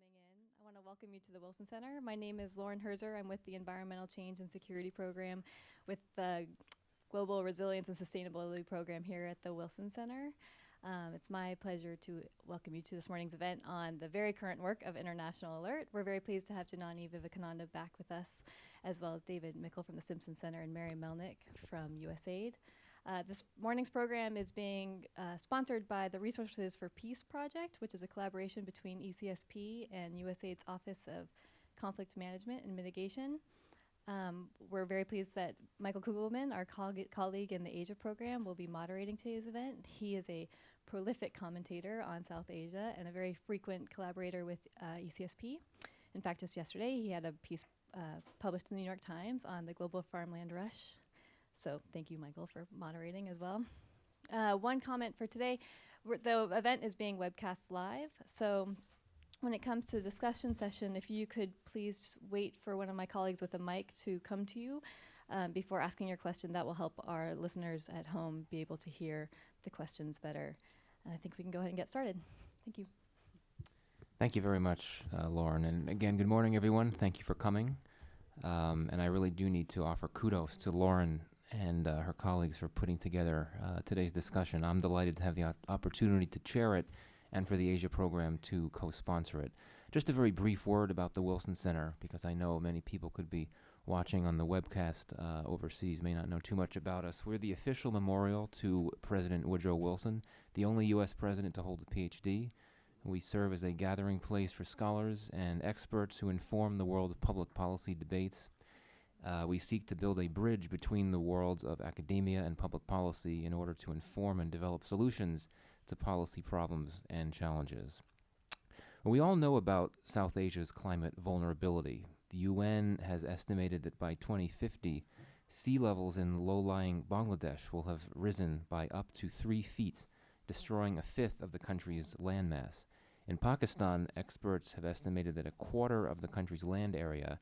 tuning in. I want to welcome you to the Wilson Center. My name is Lauren Herzer. I'm with the Environmental Change and Security Program with the Global Resilience and Sustainability Program here at the Wilson Center. It's my pleasure to welcome you to this morning's event on the very current work of International Alert. We're very pleased to have Janani Vivekananda back with us, as well as David Mickle from the Simpson Center and Mary Melnick from USAID. This morning's program is being sponsored by the Resources for Peace Project, which is a collaboration between ECSP and USAID's Office of Conflict Management and Mitigation. We're very pleased that Michael Kugelman, our colleague in the Asia program, will be moderating today's event. He is a prolific commentator on South Asia and a very frequent collaborator with ECSP. In fact, just yesterday, he had a piece published in the New York Times on the global farmland rush. So thank you, Michael, for moderating as well. One comment for today, the event is being webcast live. So when it comes to the discussion session, if you could please wait for one of my colleagues with a mic to come to you before asking your question, that will help our listeners at home be able to hear the questions better. And I think we can go ahead and get started. Thank you. Thank you very much, Lauren. And again, good morning, everyone. Thank you for coming. And I really do need to offer kudos to Lauren and her colleagues for putting together today's discussion. I'm delighted to have the opportunity to chair it and for the Asia program to co-sponsor it. Just a very brief word about the Wilson Center, because I know many people could be watching on the webcast overseas, may not know too much about us. We're the official memorial to President Woodrow Wilson, the only U.S. president to hold a PhD. We serve as a gathering place for scholars and experts who inform the world of public policy debates. We seek to build a bridge between the worlds of academia and public policy in order to inform and develop solutions to policy problems and challenges. We all know about South Asia's climate vulnerability. The UN has estimated that by 2050, sea levels in low-lying Bangladesh will have risen by up to 3 feet, destroying a fifth of the country's landmass. In Pakistan, experts have estimated that a quarter of the country's land area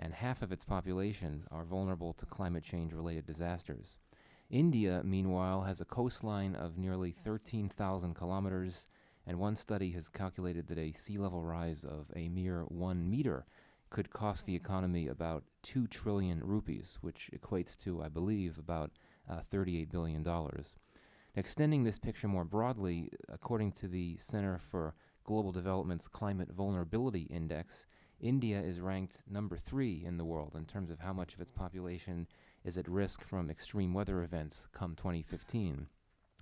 and half of its population are vulnerable to climate change-related disasters. India, meanwhile, has a coastline of nearly 13,000 kilometers, and one study has calculated that a sea level rise of a mere 1 meter could cost the economy about 2 trillion rupees, which equates to, I believe, about $38 billion. Extending this picture more broadly, according to the Center for Global Development's Climate Vulnerability Index, India is ranked number 3 in the world in terms of how much of its population is at risk from extreme weather events come 2015.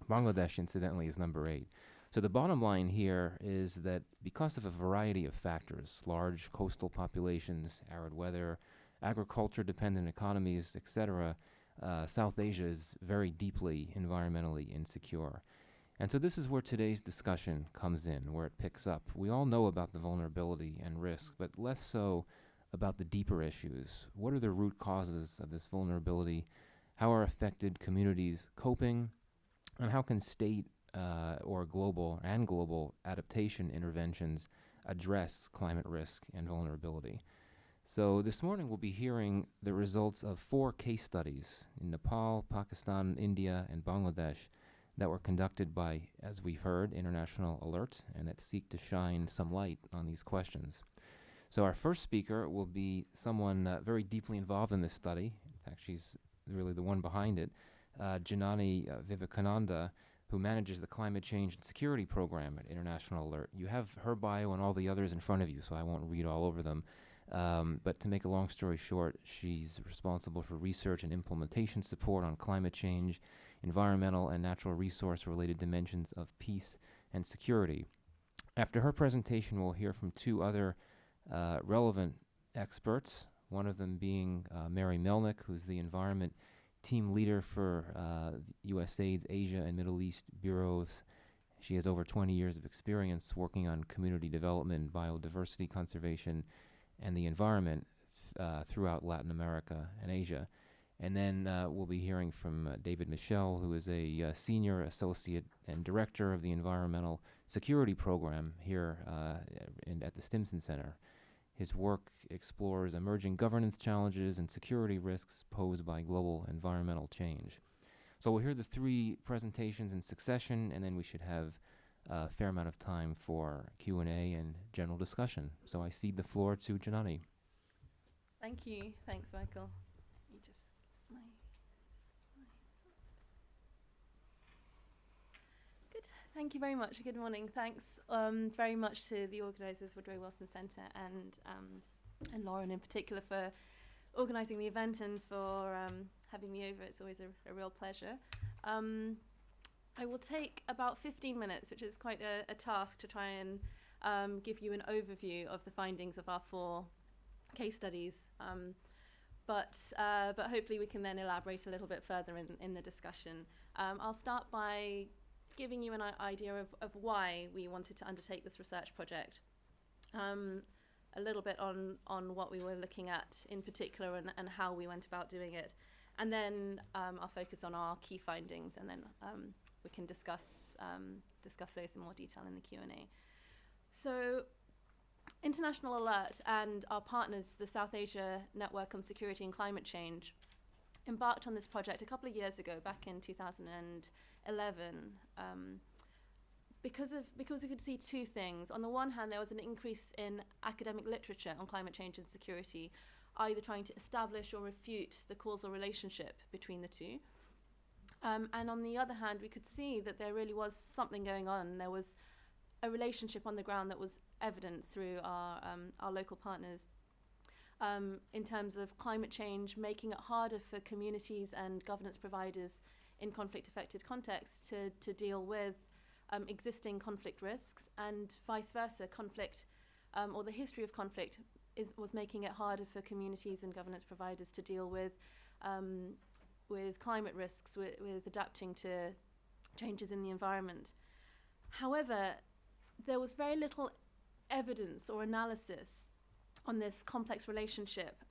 Bangladesh, incidentally, is number 8. So the bottom line here is that because of a variety of factors, large coastal populations, arid weather, agriculture-dependent economies, etc., South Asia is very deeply environmentally insecure. And so this is where today's discussion comes in, where it picks up. We all know about the vulnerability and risk, but less so about the deeper issues. What are the root causes of this vulnerability? How are affected communities coping? And how can state or global adaptation interventions address climate risk and vulnerability? So this morning we'll be hearing the results of 4 case studies in Nepal, Pakistan, India, and Bangladesh that were conducted by, as we've heard, International Alert, and that seek to shine some light on these questions. So our first speaker will be someone very deeply involved in this study. In fact, she's really the one behind it, Janani Vivekananda, who manages the Climate Change and Security Program at International Alert. You have her bio and all the others in front of you, so I won't read all over them. But to make a long story short, she's responsible for research and implementation support on climate change, environmental and natural resource-related dimensions of peace and security. After her presentation, we'll hear from 2 other relevant experts, one of them being Mary Melnick, who's the environment team leader for USAID's Asia and Middle East bureaus. She has over 20 years of experience working on community development, biodiversity conservation, and the environment throughout Latin America and Asia. And then we'll be hearing from David Michel, who is a senior associate and director of the Environmental Security Program here at the Stimson Center. His work explores emerging governance challenges and security risks posed by global environmental change. So we'll hear the 3 presentations in succession, and then we should have a fair amount of time for Q&A and general discussion. So I cede the floor to Janani. Thank you. Thanks, Michael. You just Good. Thank you very much. Good morning. Thanks very much to the organisers, Woodrow Wilson Centre, and Lauren in particular for organising the event and for having me over. It's always a real pleasure. I will take about 15 minutes, which is quite a task, to try and give you an overview of the findings of our 4 case studies. But hopefully we can then elaborate a little bit further in the discussion. I'll start by giving you an idea of why we wanted to undertake this research project. A little bit on what we were looking at in particular and how we went about doing it. And then I'll focus on our key findings, and then we can discuss those in more detail in the Q&A. So International Alert and our partners, the South Asia Network on Security and Climate Change, embarked on this project a couple of years ago, back in 2011, because we could see 2 things. On the one hand, there was an increase in academic literature on climate change and security, either trying to establish or refute the causal relationship between the 2. And on the other hand, we could see that there really was something going on. There was a relationship on the ground that was evident through our local partners in terms of climate change, making it harder for communities and governance providers in conflict-affected contexts to deal with existing conflict risks, and vice versa. Conflict, or the history of conflict, was making it harder for communities and governance providers to deal with climate risks, with adapting to changes in the environment. However, there was very little evidence or analysis on this complex relationship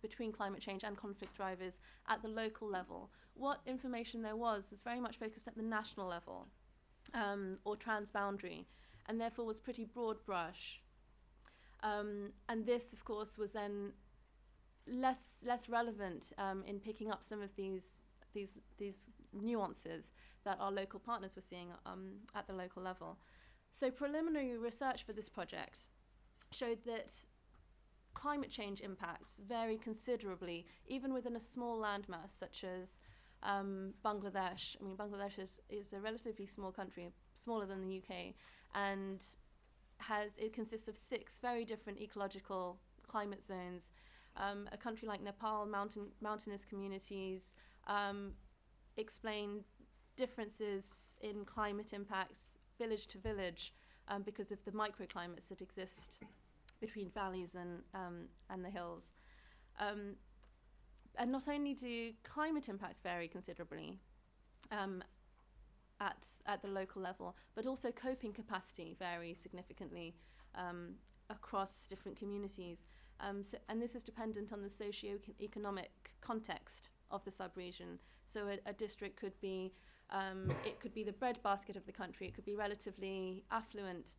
between climate change and conflict drivers at the local level. What information there was very much focused at the national level, or transboundary, and therefore was pretty broad brush. And this, of course, was then less relevant in picking up some of these nuances that our local partners were seeing at the local level. So preliminary research for this project showed that climate change impacts vary considerably, even within a small landmass such as Bangladesh. I mean, Bangladesh is a relatively small country, smaller than the UK, and it consists of 6 very different ecological climate zones. A country like Nepal, mountainous communities, explain differences in climate impacts village to village because of the microclimates that exist between valleys and the hills. And not only do climate impacts vary considerably at the local level, but also coping capacity varies significantly across different communities. And this is dependent on the socio-economic context of the sub-region. So a district could be, it could be the breadbasket of the country, it could be relatively affluent,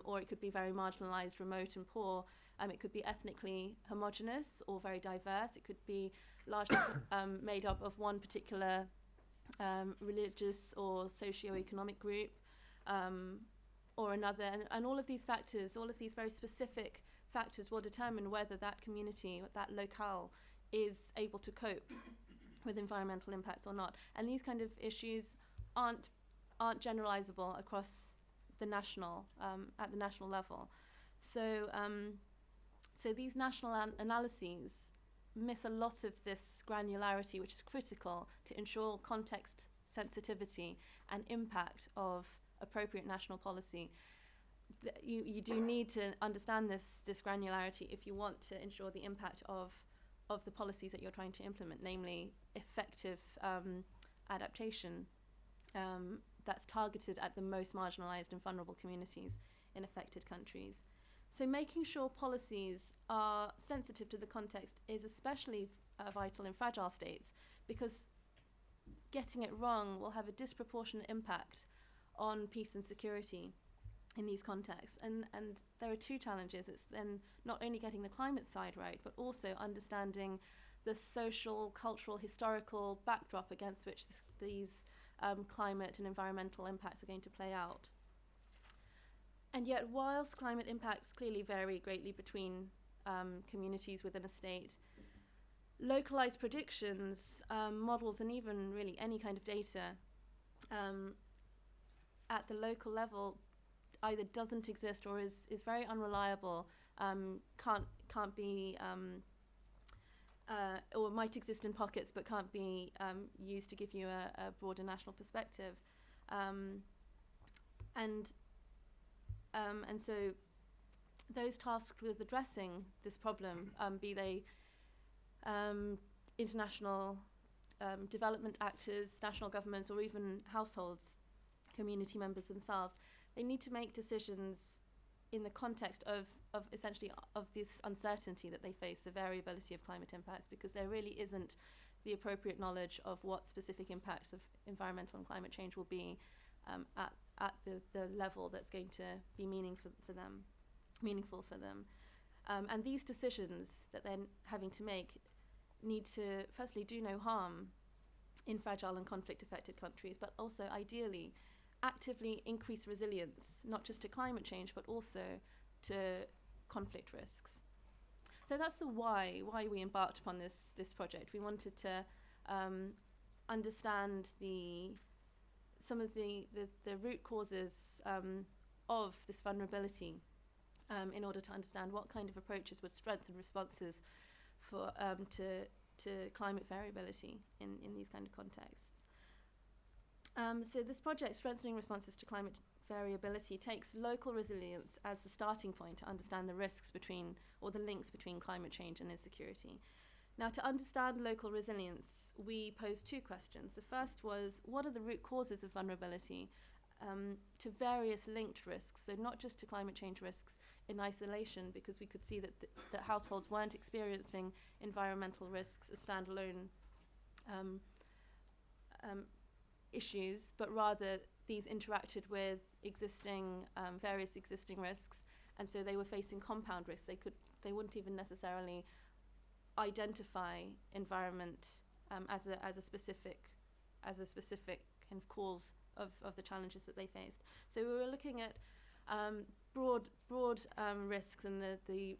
or it could be very marginalized, remote and poor. It could be ethnically homogenous or very diverse. It could be largely made up of one particular religious or socio-economic group, or another. And all of these factors, all of these very specific factors will determine whether that community, that locale, is able to cope with environmental impacts or not. And these kind of issues aren't generalizable across the national, at the national level. So these national analyses miss a lot of this granularity, which is critical to ensure context sensitivity and impact of appropriate national policy. You do need to understand this granularity if you want to ensure the impact of the policies that you're trying to implement, namely effective adaptation that's targeted at the most marginalized and vulnerable communities in affected countries. So making sure policies are sensitive to the context is especially vital in fragile states, because getting it wrong will have a disproportionate impact on peace and security in these contexts. And there are 2 challenges. It's then not only getting the climate side right, but also understanding the social, cultural, historical backdrop against which these climate and environmental impacts are going to play out. And yet, whilst climate impacts clearly vary greatly between communities within a state, localized predictions, models, and even really any kind of data at the local level either doesn't exist or is very unreliable, can't be, or might exist in pockets but can't be used to give you a broader national perspective. And so those tasked with addressing this problem, be they international development actors, national governments, or even households, community members themselves, they need to make decisions in the context of essentially of this uncertainty that they face, the variability of climate impacts, because there really isn't the appropriate knowledge of what specific impacts of environmental and climate change will be at the level that's going to be meaningful for them. And these decisions that they're having to make need to firstly do no harm in fragile and conflict-affected countries, but also ideally actively increase resilience, not just to climate change, but also to conflict risks. So that's the why we embarked upon this project. We wanted to understand some of the root causes of this vulnerability in order to understand what kind of approaches would strengthen responses for to climate variability in these kind of contexts. So this project, Strengthening Responses to Climate Variability, takes local resilience as the starting point to understand the risks between, or the links between, climate change and insecurity. Now, to understand local resilience, we posed two questions. The first was, what are the root causes of vulnerability to various linked risks? So not just to climate change risks in isolation, because we could see that households weren't experiencing environmental risks as standalone issues, but rather these interacted with various existing risks, and so they were facing compound risks. They wouldn't even necessarily identify environment as a specific kind of cause of the challenges that they faced. So we were looking at broad risks and the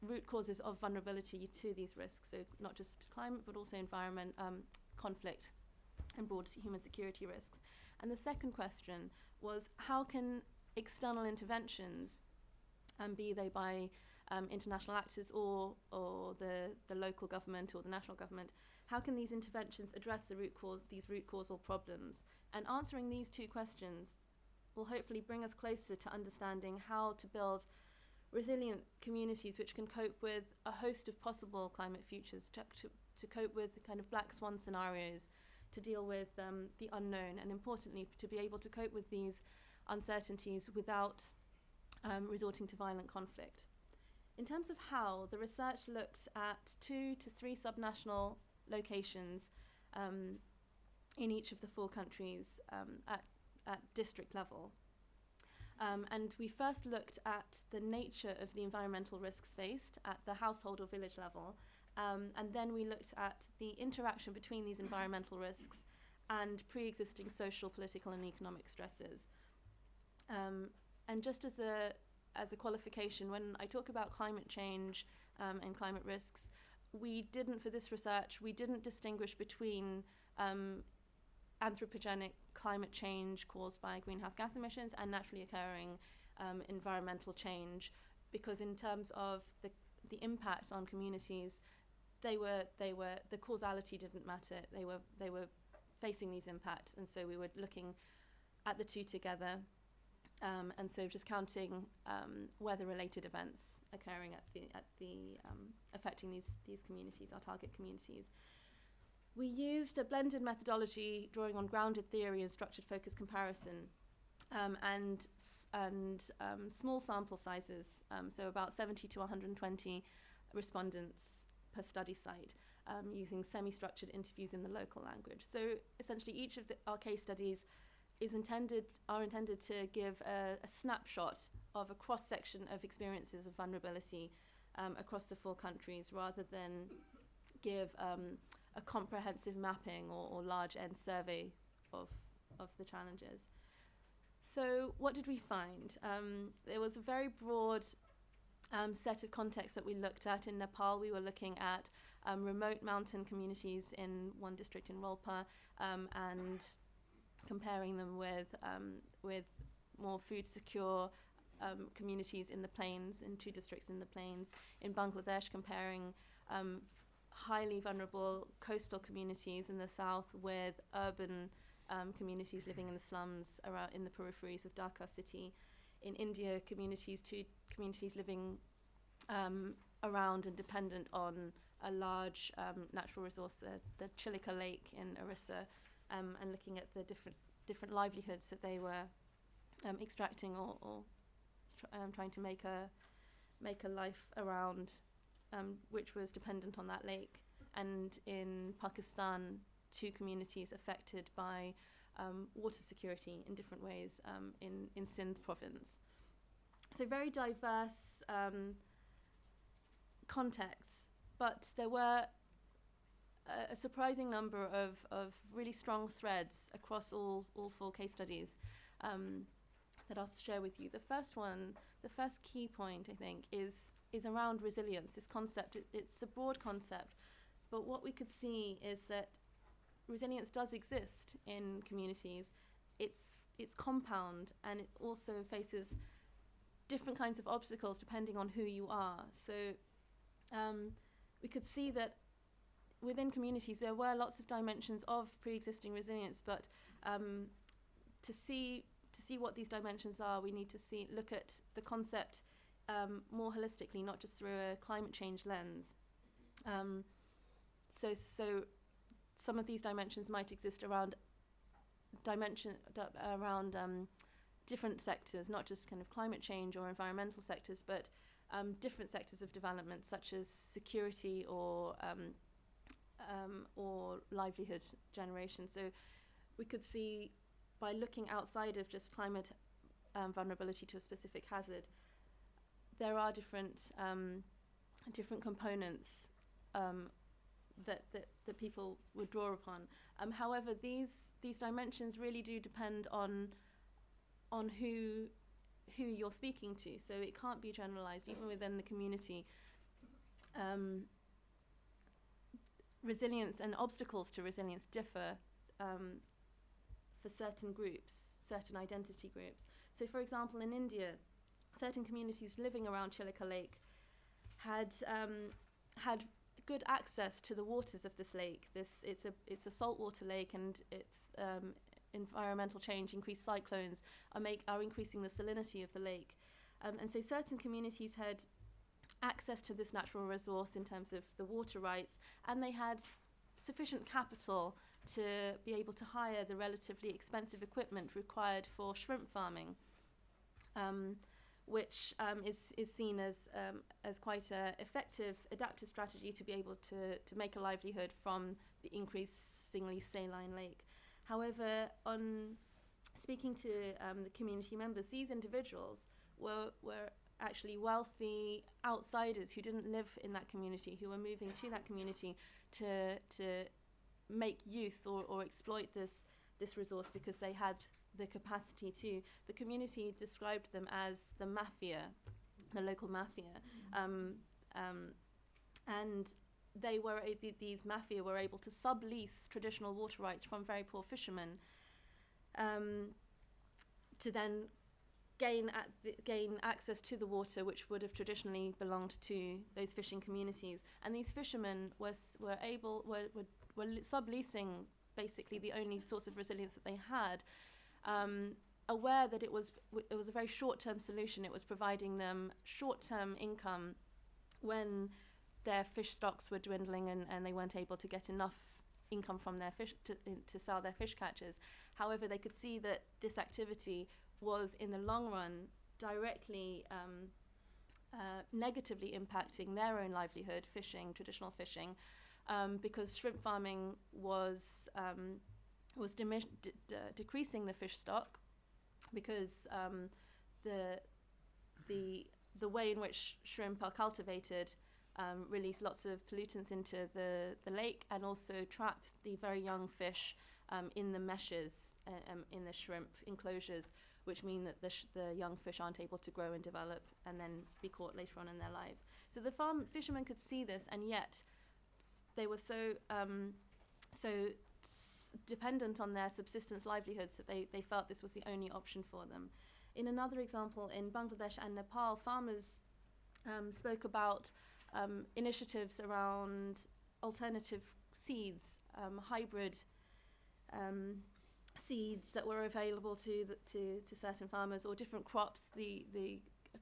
root causes of vulnerability to these risks. So not just climate, but also environment, conflict, and broad human security risks. And the second question was, how can external interventions, be they by international actors or the local government or the national government, how can these interventions address these root causal problems? And answering these two questions will hopefully bring us closer to understanding how to build resilient communities which can cope with a host of possible climate futures, to cope with the kind of black swan scenarios, to deal with the unknown, and importantly, to be able to cope with these uncertainties without resorting to violent conflict. In terms of how, the research looked at 2 to 3 subnational locations in each of the 4 countries at district level. And we first looked at the nature of the environmental risks faced at the household or village level, and then we looked at the interaction between these environmental risks and pre-existing social, political, and economic stresses. And just as a qualification, when I talk about climate change and climate risks, for this research, we didn't distinguish between anthropogenic climate change caused by greenhouse gas emissions and naturally occurring environmental change, because in terms of the impacts on communities, the causality didn't matter. They were facing these impacts, and so we were looking at the two together, and so just counting weather-related events occurring affecting these communities, our target communities. We used a blended methodology drawing on grounded theory and structured focus comparison, and small sample sizes, so about 70 to 120 respondents per study site, using semi-structured interviews in the local language. So essentially, each of our case studies are intended to give a snapshot of a cross-section of experiences of vulnerability across the 4 countries, rather than give a comprehensive mapping or large end survey of of the challenges. So what did we find? There was a very broad set of contexts that we looked at. In Nepal, we were looking at remote mountain communities in one district in Rolpa, and comparing them with more food secure communities in the plains, in 2 districts in the plains. In Bangladesh, comparing highly vulnerable coastal communities in the south with urban communities living in the slums around in the peripheries of Dhaka city. In India, 2 communities living around and dependent on a large natural resource, the Chilika Lake in Orissa, and looking at the different livelihoods that they were extracting or trying to make a life around, which was dependent on that lake. And in Pakistan, 2 communities affected by water security in different ways in Sindh province. So very diverse contexts, but there were a surprising number of really strong threads across all 4 case studies that I'll share with you. The first key point, I think, is around resilience. This concept, it's a broad concept, but what we could see is that resilience does exist in communities. It's compound, and it also faces different kinds of obstacles depending on who you are. So we could see that within communities there were lots of dimensions of pre-existing resilience, but to see what these dimensions are, we need to look at the concept more holistically, not just through a climate change lens. So some of these dimensions might exist around different sectors, not just kind of climate change or environmental sectors, but different sectors of development, such as security or livelihood generation. So we could see, by looking outside of just climate vulnerability to a specific hazard, there are different components that people would draw upon. However, these dimensions really do depend on who you're speaking to. So it can't be generalized, even within the community. Resilience and obstacles to resilience differ for certain groups, certain identity groups. So, for example, in India, certain communities living around Chilika Lake had good access to the waters of this lake. It's a saltwater lake, and its environmental change, increased cyclones, are increasing the salinity of the lake. And so certain communities had access to this natural resource in terms of the water rights, and they had sufficient capital to be able to hire the relatively expensive equipment required for shrimp farming, which is seen as quite an effective adaptive strategy to be able to make a livelihood from the increasingly saline lake. However, on speaking to the community members, these individuals were actually wealthy outsiders who didn't live in that community, who were moving to that community to make use or exploit this resource because they had the capacity to. The community described them as the mafia, the local mafia, and these mafia were able to sublease traditional water rights from very poor fishermen to then gain access to the water which would have traditionally belonged to those fishing communities. And these fishermen were subleasing basically the only source of resilience that they had, aware that it was a very short-term solution. It was providing them short-term income when their fish stocks were dwindling and they weren't able to get enough income from their fish to sell their fish catches. However, they could see that this activity was, in the long run, directly negatively impacting their own livelihood, traditional fishing, because shrimp farming was decreasing the fish stock, because the way in which shrimp are cultivated release lots of pollutants into the lake, and also trap the very young fish in the meshes in the shrimp enclosures, which mean that the young fish aren't able to grow and develop and then be caught later on in their lives. So the fishermen could see this, and yet they were so dependent on their subsistence livelihoods that they felt this was the only option for them. In another example, in Bangladesh and Nepal, farmers spoke about initiatives around alternative seeds, hybrid seeds that were available to certain farmers, or different crops, the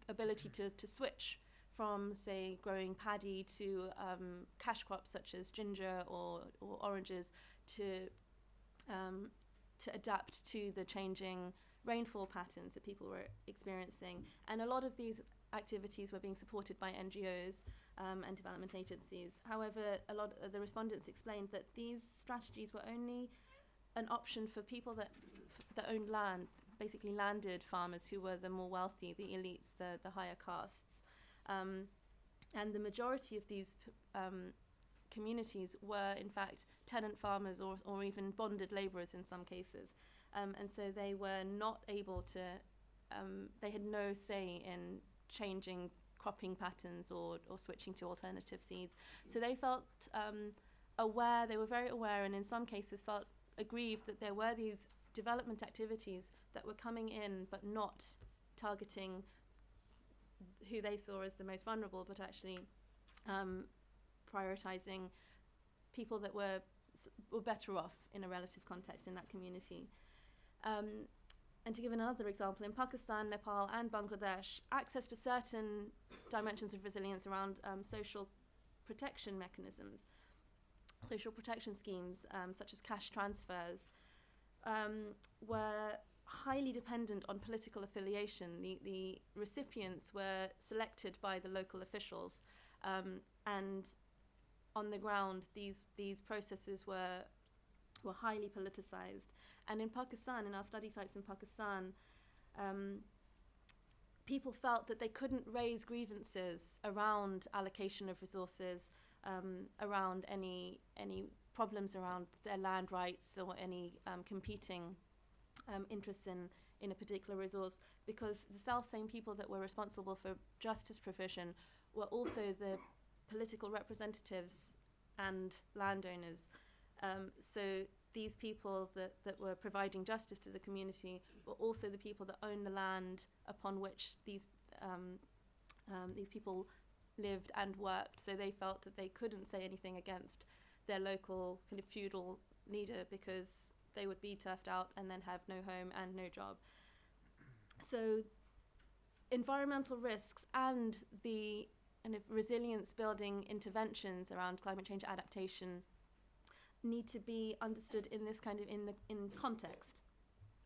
ability to switch from, say, growing paddy to cash crops such as ginger or oranges to adapt to the changing rainfall patterns that people were experiencing. And a lot of these activities were being supported by NGOs and development agencies. However, a lot of the respondents explained that these strategies were only an option for people that owned land, basically landed farmers who were the more wealthy, the elites, the higher castes. And the majority of these communities were, in fact, tenant farmers or even bonded labourers in some cases. And so they were not able to, they had no say in changing cropping patterns or switching to alternative seeds. So they felt aware, they were very aware, and in some cases felt aggrieved that there were these development activities that were coming in but not targeting who they saw as the most vulnerable, but actually prioritizing people that were better off in a relative context in that community. And to give another example, in Pakistan, Nepal and Bangladesh, access to certain dimensions of resilience around social protection mechanisms, social protection schemes, such as cash transfers, were highly dependent on political affiliation. The recipients were selected by the local officials, and on the ground, these processes were highly politicized. And in Pakistan, in our study sites in Pakistan, people felt that they couldn't raise grievances around allocation of resources, around any problems around their land rights or any competing interests in a particular resource, because the self-same people that were responsible for justice provision were also the political representatives and landowners. So these people that were providing justice to the community were also the people that owned the land upon which these people lived and worked. So they felt that they couldn't say anything against their local kind of feudal leader, because they would be turfed out and then have no home and no job. So environmental risks and the kind of resilience building interventions around climate change adaptation need to be understood in this kind of in context.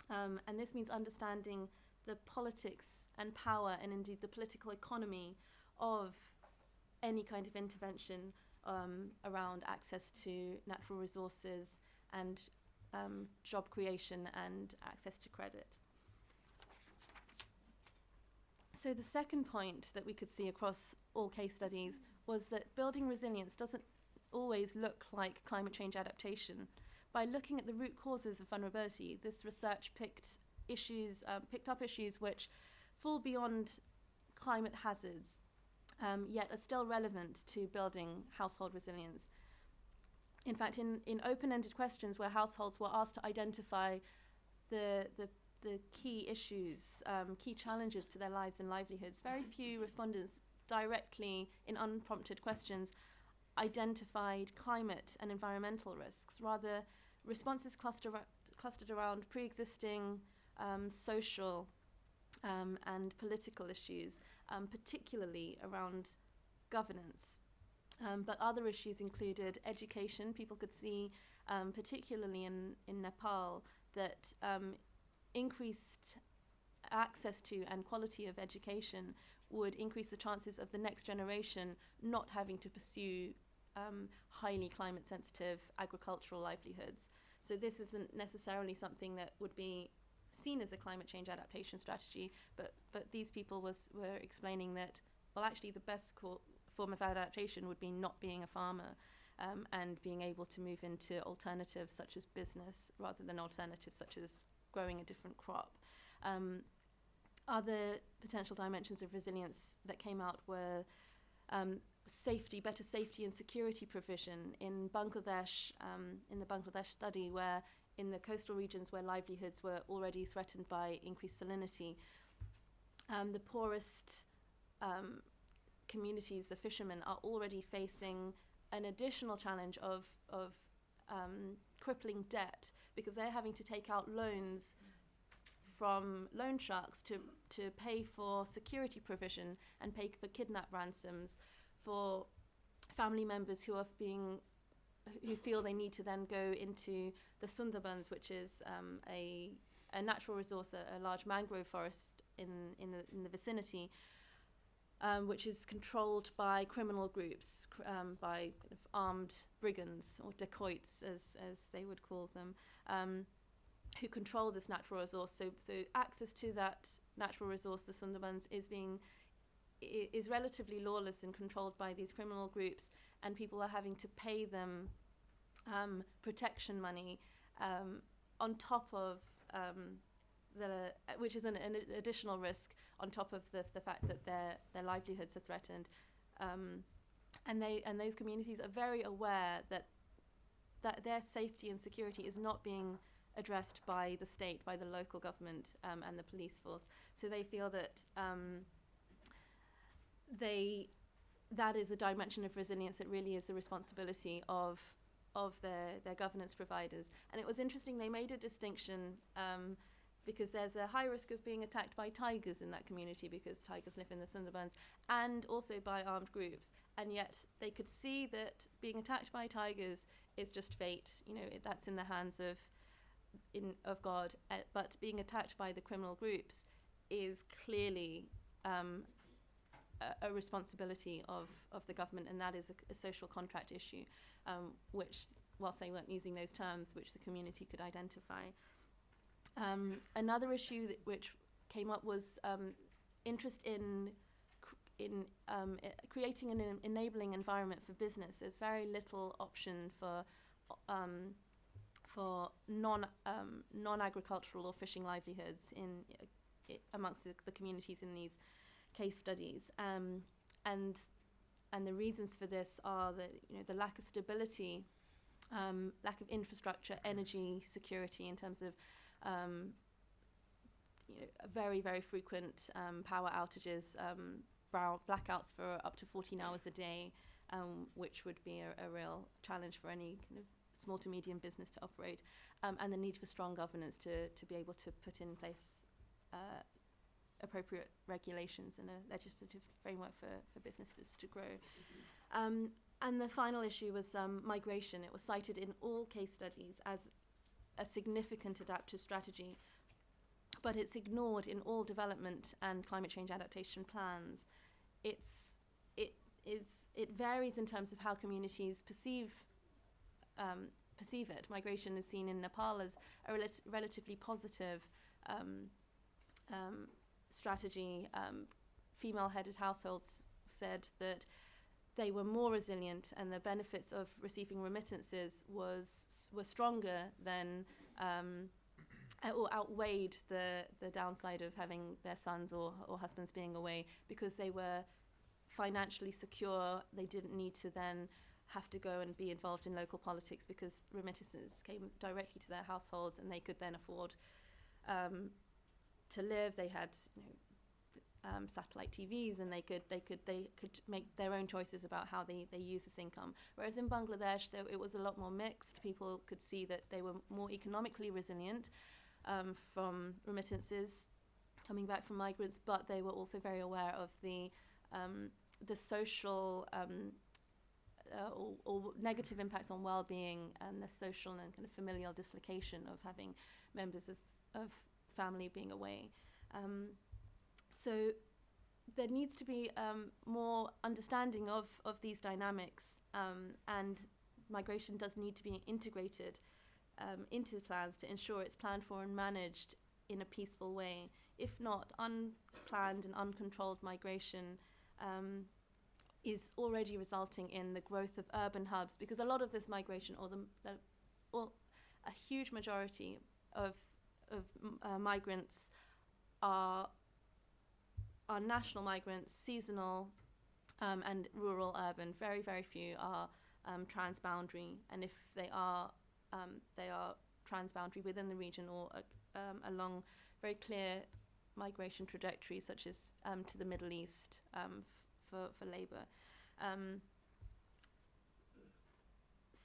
And this means understanding the politics and power and indeed the political economy of any kind of intervention around access to natural resources and job creation and access to credit. So the second point that we could see across all case studies was that building resilience doesn't always look like climate change adaptation. By looking at the root causes of vulnerability, this research picked up issues which fall beyond climate hazards, yet are still relevant to building household resilience. In fact, in open-ended questions where households were asked to identify the key issues, key challenges to their lives and livelihoods, very few respondents directly, in unprompted questions, identified climate and environmental risks. Rather, responses clustered around pre-existing social and political issues, particularly around governance. But other issues included education. People could see, particularly in Nepal, that increased access to and quality of education would increase the chances of the next generation not having to pursue highly climate-sensitive agricultural livelihoods. So this isn't necessarily something that would be seen as a climate change adaptation strategy, but these people were explaining that, well, actually the best form of adaptation would be not being a farmer. and being able to move into alternatives such as business rather than alternatives such as growing a different crop. Other potential dimensions of resilience that came out were better safety and security provision in Bangladesh, in the Bangladesh study, where in the coastal regions where livelihoods were already threatened by increased salinity, the poorest communities, the fishermen, are already facing an additional challenge of crippling debt, because they're having to take out loans from loan sharks to pay for security provision and pay for kidnap ransoms for family members who feel they need to then go into the Sundarbans, which is a natural resource, a large mangrove forest in the vicinity, which is controlled by criminal groups, by kind of armed brigands or dacoits, as they would call them, who control this natural resource. So access to that natural resource, the Sundarbans, is relatively lawless and controlled by these criminal groups, and people are having to pay them protection money on top of which is an additional risk on top of the fact that their livelihoods are threatened, and those communities are very aware that their safety and security is not being addressed by the state, by the local government, and the police force. So they feel that that is a dimension of resilience that really is the responsibility of their governance providers. And it was interesting, they made a distinction because there's a high risk of being attacked by tigers in that community, because tigers live in the Sundarbans, and also by armed groups. And yet they could see that being attacked by tigers is just fate, that's in the hands of God. But being attacked by the criminal groups is clearly a responsibility of the government, and that is a social contract issue, which, whilst they weren't using those terms, which the community could identify. Another issue which came up was interest in creating an enabling environment for business. There's very little option for non-agricultural or fishing livelihoods amongst the communities in these case studies, and the reasons for this are the lack of stability, lack of infrastructure, energy security in terms of very, very frequent power outages, blackouts for up to 14 hours a day, which would be a real challenge for any kind of small to medium business to operate, and the need for strong governance to be able to put in place appropriate regulations and a legislative framework for businesses to grow. And the final issue was migration. It was cited in all case studies as a significant adaptive strategy, but it's ignored in all development and climate change adaptation plans. It varies in terms of how communities perceive it. Migration is seen in Nepal as a relatively positive strategy. Female-headed households said that they were more resilient, and the benefits of receiving remittances were stronger than or outweighed the downside of having their sons or husbands being away, because they were financially secure. They didn't need to then have to go and be involved in local politics, because remittances came directly to their households, and they could then afford to live. They had satellite TVs, and they could make their own choices about how they use this income. Whereas in Bangladesh, it was a lot more mixed. People could see that they were more economically resilient from remittances coming back from migrants, but they were also very aware of the social or negative impacts on well-being, and the social and kind of familial dislocation of having members of family being away. So there needs to be more understanding of these dynamics, and migration does need to be integrated into the plans to ensure it's planned for and managed in a peaceful way. If not, unplanned and uncontrolled migration is already resulting in the growth of urban hubs, because a lot of this migration, or a huge majority of migrants are national migrants, seasonal, and rural, urban. Very, very few are transboundary, and if they are transboundary within the region or along very clear migration trajectories, such as to the Middle East for labour.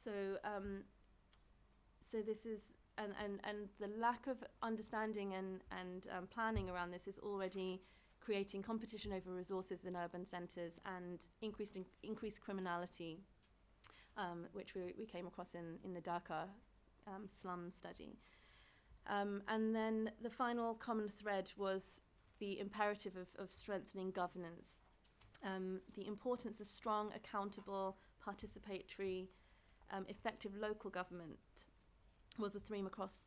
So this is, and the lack of understanding and planning around this is already creating competition over resources in urban centres and increased criminality, which we came across in the Dhaka slum study. And then the final common thread was the imperative of strengthening governance. The importance of strong, accountable, participatory, effective local government was a theme across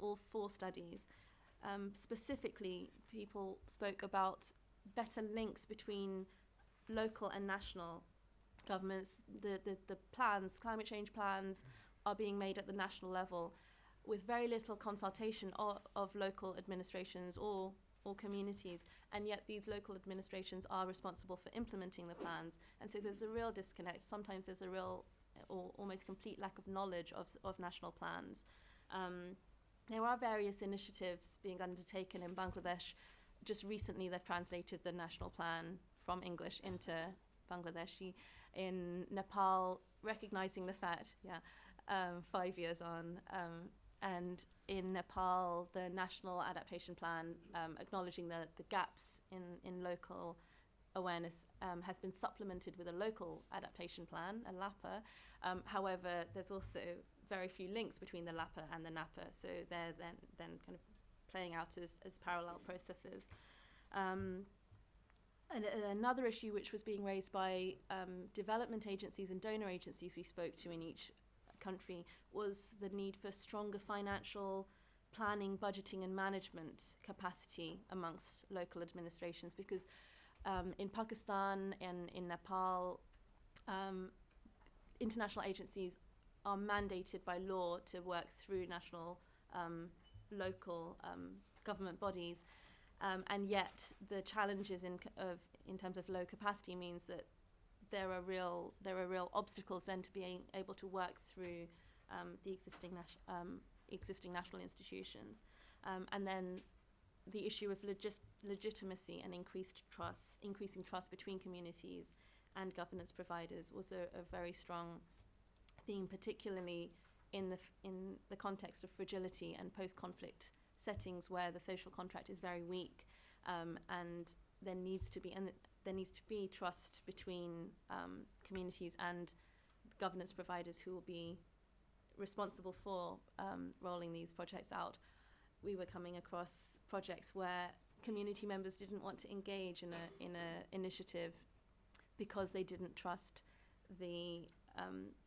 all 4 studies. Specifically, people spoke about better links between local and national governments. The plans, climate change plans, are being made at the national level with very little consultation of local administrations or communities, and yet these local administrations are responsible for implementing the plans. And so there's a real disconnect. Sometimes there's a real or almost complete lack of knowledge of national plans. There are various initiatives being undertaken in Bangladesh. Just recently, they've translated the national plan from English into Bangladeshi. In Nepal, recognizing the fact, 5 years on, and in Nepal, the national adaptation plan, acknowledging the gaps in local awareness, has been supplemented with a local adaptation plan, a LAPA. However, there's also very few links between the LAPA and the NAPA, so they're then kind of playing out as parallel processes. And another issue which was being raised by development agencies and donor agencies we spoke to in each country was the need for stronger financial planning, budgeting and management capacity amongst local administrations, because in Pakistan and in Nepal, international agencies are mandated by law to work through national, local government bodies, and yet the challenges in terms of low capacity means that there are real obstacles then to being able to work through the existing national institutions, and then the issue of legitimacy and increasing trust between communities and governance providers was a very strong theme, particularly in the context of fragility and post-conflict settings where the social contract is very weak, and there needs to be trust between communities and governance providers who will be responsible for rolling these projects out. We were coming across projects where community members didn't want to engage in a initiative because they didn't trust the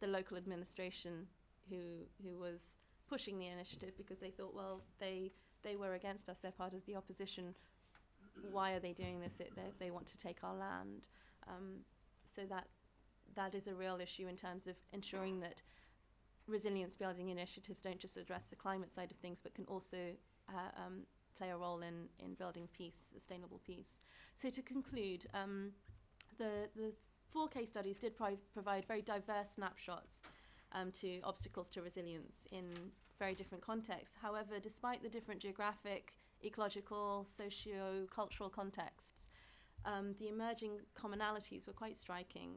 local administration who was pushing the initiative, because they thought, well, they were against us, they're part of the opposition, why are they doing this? They want to take our land. So that is a real issue in terms of ensuring that resilience building initiatives don't just address the climate side of things, but can also play a role in building peace, sustainable peace. So to conclude, the 4 case studies did provide very diverse snapshots to obstacles to resilience in very different contexts. However, despite the different geographic, ecological, socio-cultural contexts, the emerging commonalities were quite striking.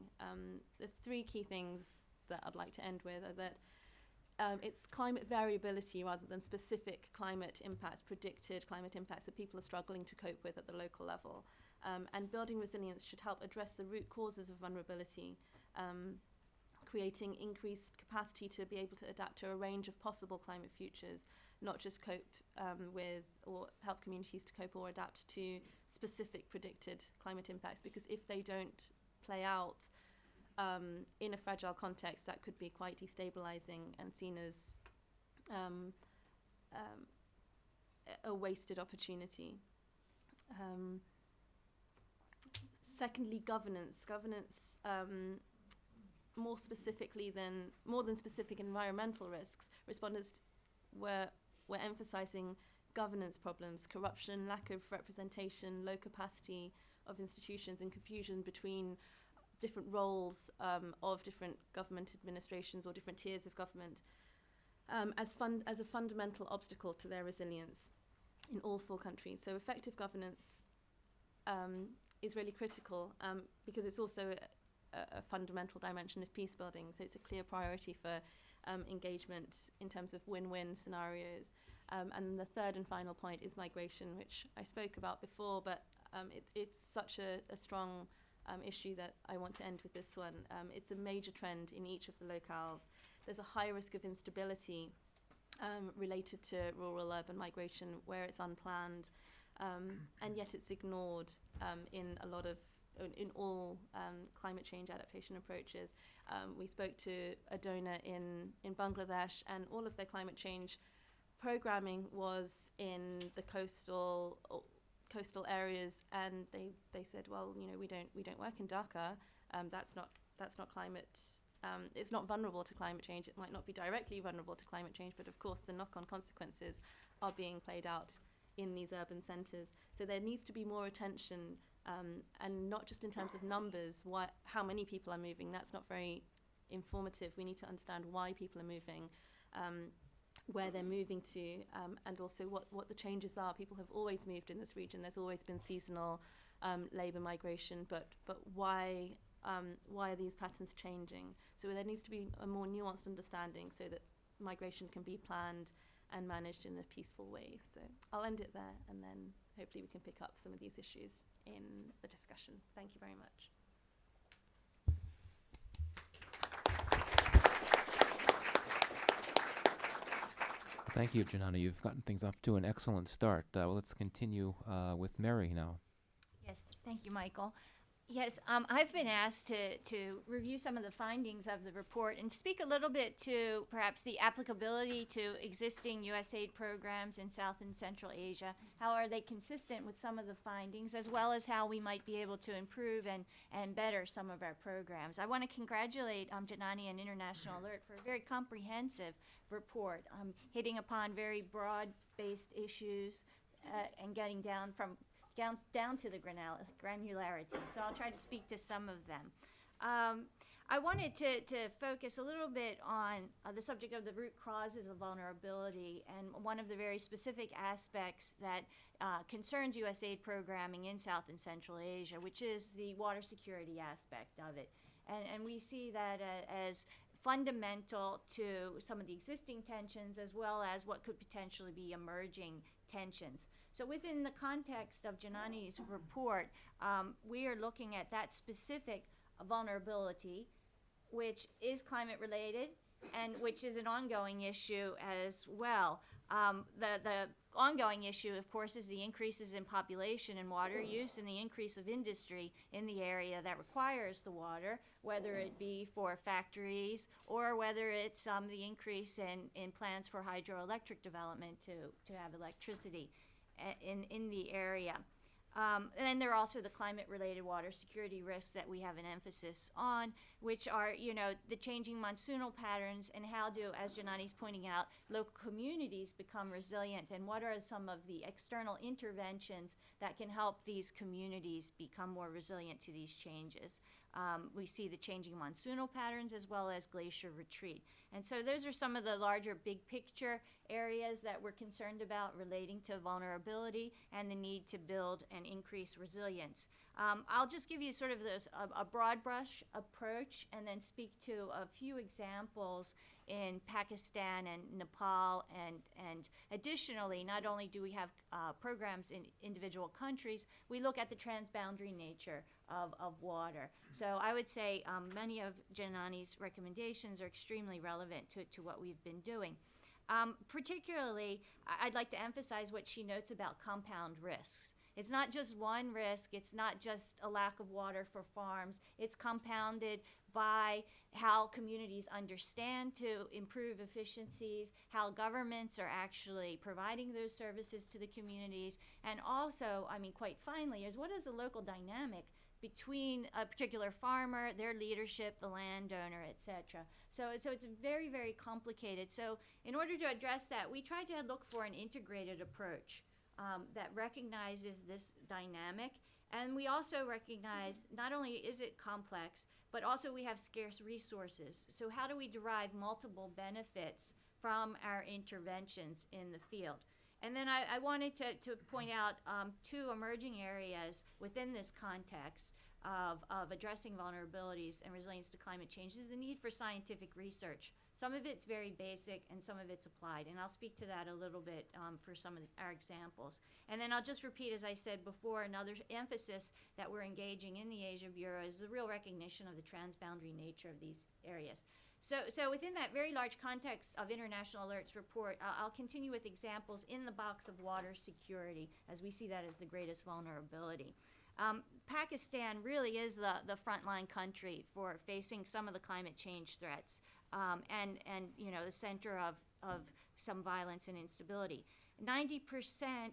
The 3 key things that I'd like to end with are that it's climate variability rather than specific climate impacts, predicted climate impacts that people are struggling to cope with at the local level. And building resilience should help address the root causes of vulnerability, creating increased capacity to be able to adapt to a range of possible climate futures, not just cope with or help communities to cope or adapt to specific predicted climate impacts, because if they don't play out in a fragile context, that could be quite destabilizing and seen as a wasted opportunity. secondly, governance. More than specific environmental risks, respondents were emphasizing governance problems, corruption, lack of representation, low capacity of institutions, and confusion between different roles of different government administrations or different tiers of government as a fundamental obstacle to their resilience in all 4 countries. So effective governance is really critical because it's also a fundamental dimension of peace building. So it's a clear priority for engagement in terms of win-win scenarios. And the third and final point is migration, which I spoke about before, but it's such a strong issue that I want to end with this one. It's a major trend in each of the locales. There's a high risk of instability related to rural-urban migration where it's unplanned, and yet it's ignored in all climate change adaptation approaches. We spoke to a donor in Bangladesh, and all of their climate change programming was in the coastal areas, and they said, well, we don't work in Dhaka. That's not climate. It's not vulnerable to climate change. It might not be directly vulnerable to climate change, but of course the knock-on consequences are being played out in these urban centres. So there needs to be more attention, and not just in terms of numbers. How many people are moving? That's not very informative. We need to understand why people are moving, where they're moving to, and also what the changes are. People have always moved in this region. There's always been seasonal labour migration, but why are these patterns changing? So there needs to be a more nuanced understanding so that migration can be planned and managed in a peaceful way. So I'll end it there, and then hopefully we can pick up some of these issues in the discussion. Thank you very much. Thank you, Janani. You've gotten things off to an excellent start. Well, let's continue with Mary now. Yes, thank you, Michael. Yes, I've been asked to review some of the findings of the report and speak a little bit to perhaps the applicability to existing USAID programs in South and Central Asia. How are they consistent with some of the findings, as well as how we might be able to improve and better some of our programs. I want to congratulate Janani and International Alert for a very comprehensive report, hitting upon very broad-based issues and getting down to the granularity. So I'll try to speak to some of them. I wanted to focus a little bit on the subject of the root causes of vulnerability, and one of the very specific aspects that concerns USAID programming in South and Central Asia, which is the water security aspect of it. And we see that as fundamental to some of the existing tensions, as well as what could potentially be emerging tensions. So within the context of Janani's report, we are looking at that specific vulnerability, which is climate related and which is an ongoing issue as well. The ongoing issue, of course, is the increases in population and water use and the increase of industry in the area that requires the water, whether it be for factories or whether it's the increase in plans for hydroelectric development to have electricity in the area. And then there are also the climate-related water security risks that we have an emphasis on, which are, the changing monsoonal patterns and how do, as Janani's pointing out, local communities become resilient, and what are some of the external interventions that can help these communities become more resilient to these changes. We see the changing monsoonal patterns as well as glacier retreat. And so those are some of the larger big picture areas that we're concerned about relating to vulnerability and the need to build and increase resilience. I'll just give you sort of a broad brush approach and then speak to a few examples in Pakistan and Nepal, and additionally, not only do we have programs in individual countries, we look at the transboundary nature of water. So I would say many of Janani's recommendations are extremely relevant to what we've been doing. Particularly, I'd like to emphasize what she notes about compound risks. It's not just one risk, it's not just a lack of water for farms, it's compounded by how communities understand to improve efficiencies, how governments are actually providing those services to the communities, and also, I mean, quite finally, is what is the local dynamic between a particular farmer, their leadership, the landowner, etc. So it's very, very complicated. So in order to address that, we try to look for an integrated approach that recognizes this dynamic. And we also recognize not only is it complex, but also we have scarce resources. So how do we derive multiple benefits from our interventions in the field? And then I wanted to point out two emerging areas within this context of addressing vulnerabilities and resilience to climate change is the need for scientific research. Some of it's very basic and some of it's applied, and I'll speak to that a little bit for some of our examples. And then I'll just repeat, as I said before, another emphasis that we're engaging in the Asia Bureau is the real recognition of the transboundary nature of these areas. So within that very large context of International Alerts report, I'll continue with examples in the box of water security, as we see that as the greatest vulnerability. Pakistan really is the frontline country for facing some of the climate change threats, and you know, the center of some violence and instability. 90%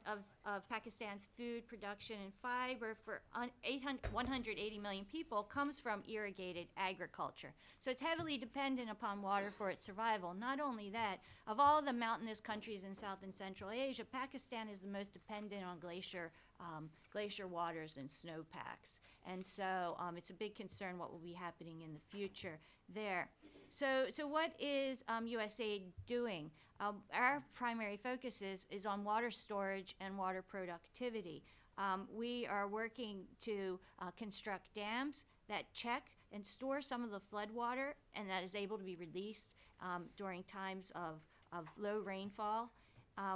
of Pakistan's food production and fiber for 180 million people comes from irrigated agriculture. So it's heavily dependent upon water for its survival. Not only that, of all the mountainous countries in South and Central Asia, Pakistan is the most dependent on glacier waters and snowpacks. And so it's a big concern what will be happening in the future there. So what is USAID doing? Our primary focus is on water storage and water productivity. We are working to construct dams that check and store some of the flood water and that is able to be released during times of low rainfall.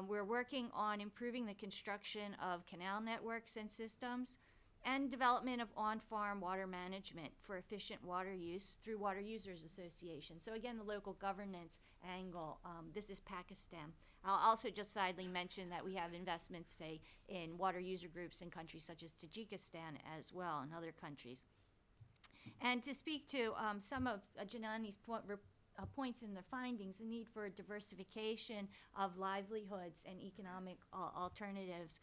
We're working on improving the construction of canal networks and systems and development of on-farm water management for efficient water use through Water Users Association. So again, the local governance angle, this is Pakistan. I'll also just sidely mention that we have investments, say, in water user groups in countries such as Tajikistan as well, and other countries. And to speak to some of Janani's points in the findings, the need for diversification of livelihoods and economic alternatives.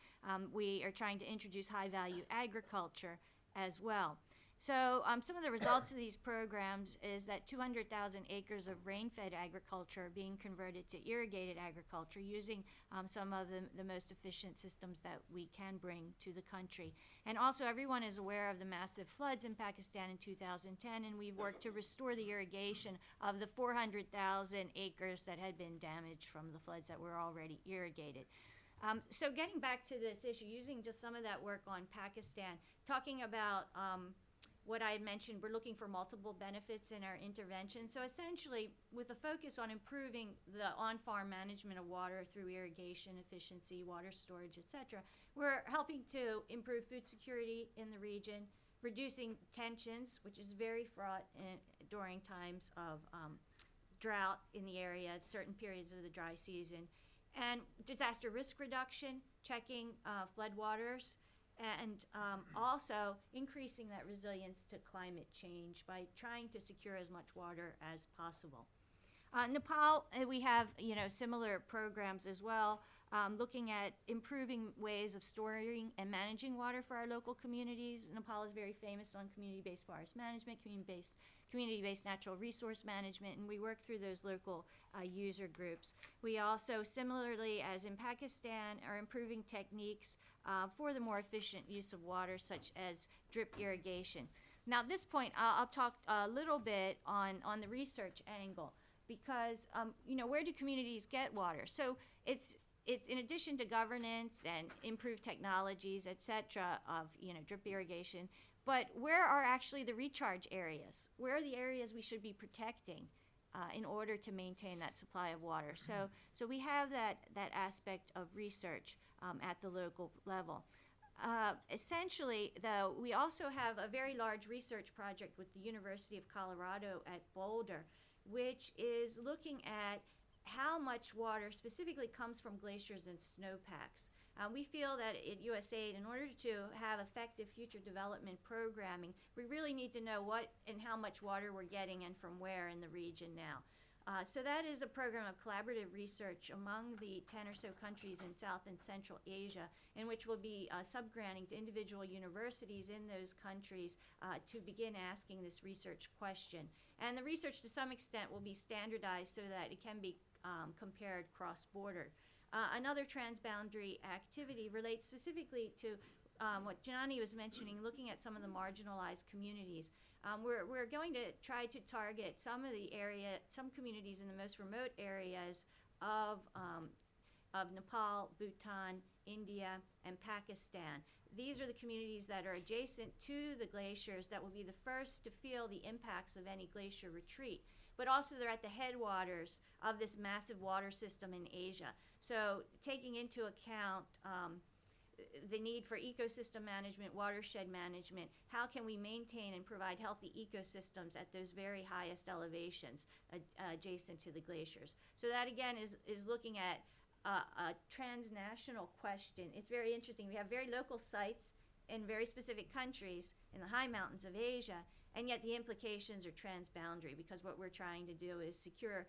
We are trying to introduce high-value agriculture as well. So some of the results of these programs is that 200,000 acres of rain-fed agriculture are being converted to irrigated agriculture using some of the most efficient systems that we can bring to the country. And also everyone is aware of the massive floods in Pakistan in 2010, and we've worked to restore the irrigation of the 400,000 acres that had been damaged from the floods that were already irrigated. So getting back to this issue, using just some of that work on Pakistan, talking about what I had mentioned, we're looking for multiple benefits in our intervention. So essentially, with a focus on improving the on-farm management of water through irrigation efficiency, water storage, etc., we're helping to improve food security in the region, reducing tensions, which is very fraught during times of drought in the area at certain periods of the dry season, and disaster risk reduction, checking floodwaters, and also increasing that resilience to climate change by trying to secure as much water as possible. Nepal, we have similar programs as well, looking at improving ways of storing and managing water for our local communities. Nepal is very famous on community-based forest management, community-based natural resource management, and we work through those local user groups. We also, similarly as in Pakistan, are improving techniques for the more efficient use of water, such as drip irrigation. Now at this point, I'll talk a little bit on the research angle, because where do communities get water? So it's in addition to governance and improved technologies, et cetera, of drip irrigation, but where are actually the recharge areas? Where are the areas we should be protecting in order to maintain that supply of water? So we have that aspect of research at the local level. Essentially, though, we also have a very large research project with the University of Colorado at Boulder, which is looking at how much water specifically comes from glaciers and snowpacks. We feel that at USAID, in order to have effective future development programming, we really need to know what and how much water we're getting and from where in the region now. So that is a program of collaborative research among the 10 or so countries in South and Central Asia, in which we'll be subgranting to individual universities in those countries to begin asking this research question. And the research, to some extent, will be standardized so that it can be compared cross-border. Another transboundary activity relates specifically to what Janani was mentioning, looking at some of the marginalized communities. We're going to try to target some communities in the most remote areas of Nepal, Bhutan, India, and Pakistan. These are the communities that are adjacent to the glaciers that will be the first to feel the impacts of any glacier retreat. But also they're at the headwaters of this massive water system in Asia. So taking into account the need for ecosystem management, watershed management, how can we maintain and provide healthy ecosystems at those very highest elevations adjacent to the glaciers? So that again is looking at a transnational question. It's very interesting. We have very local sites in very specific countries in the high mountains of Asia, and yet the implications are transboundary, because what we're trying to do is secure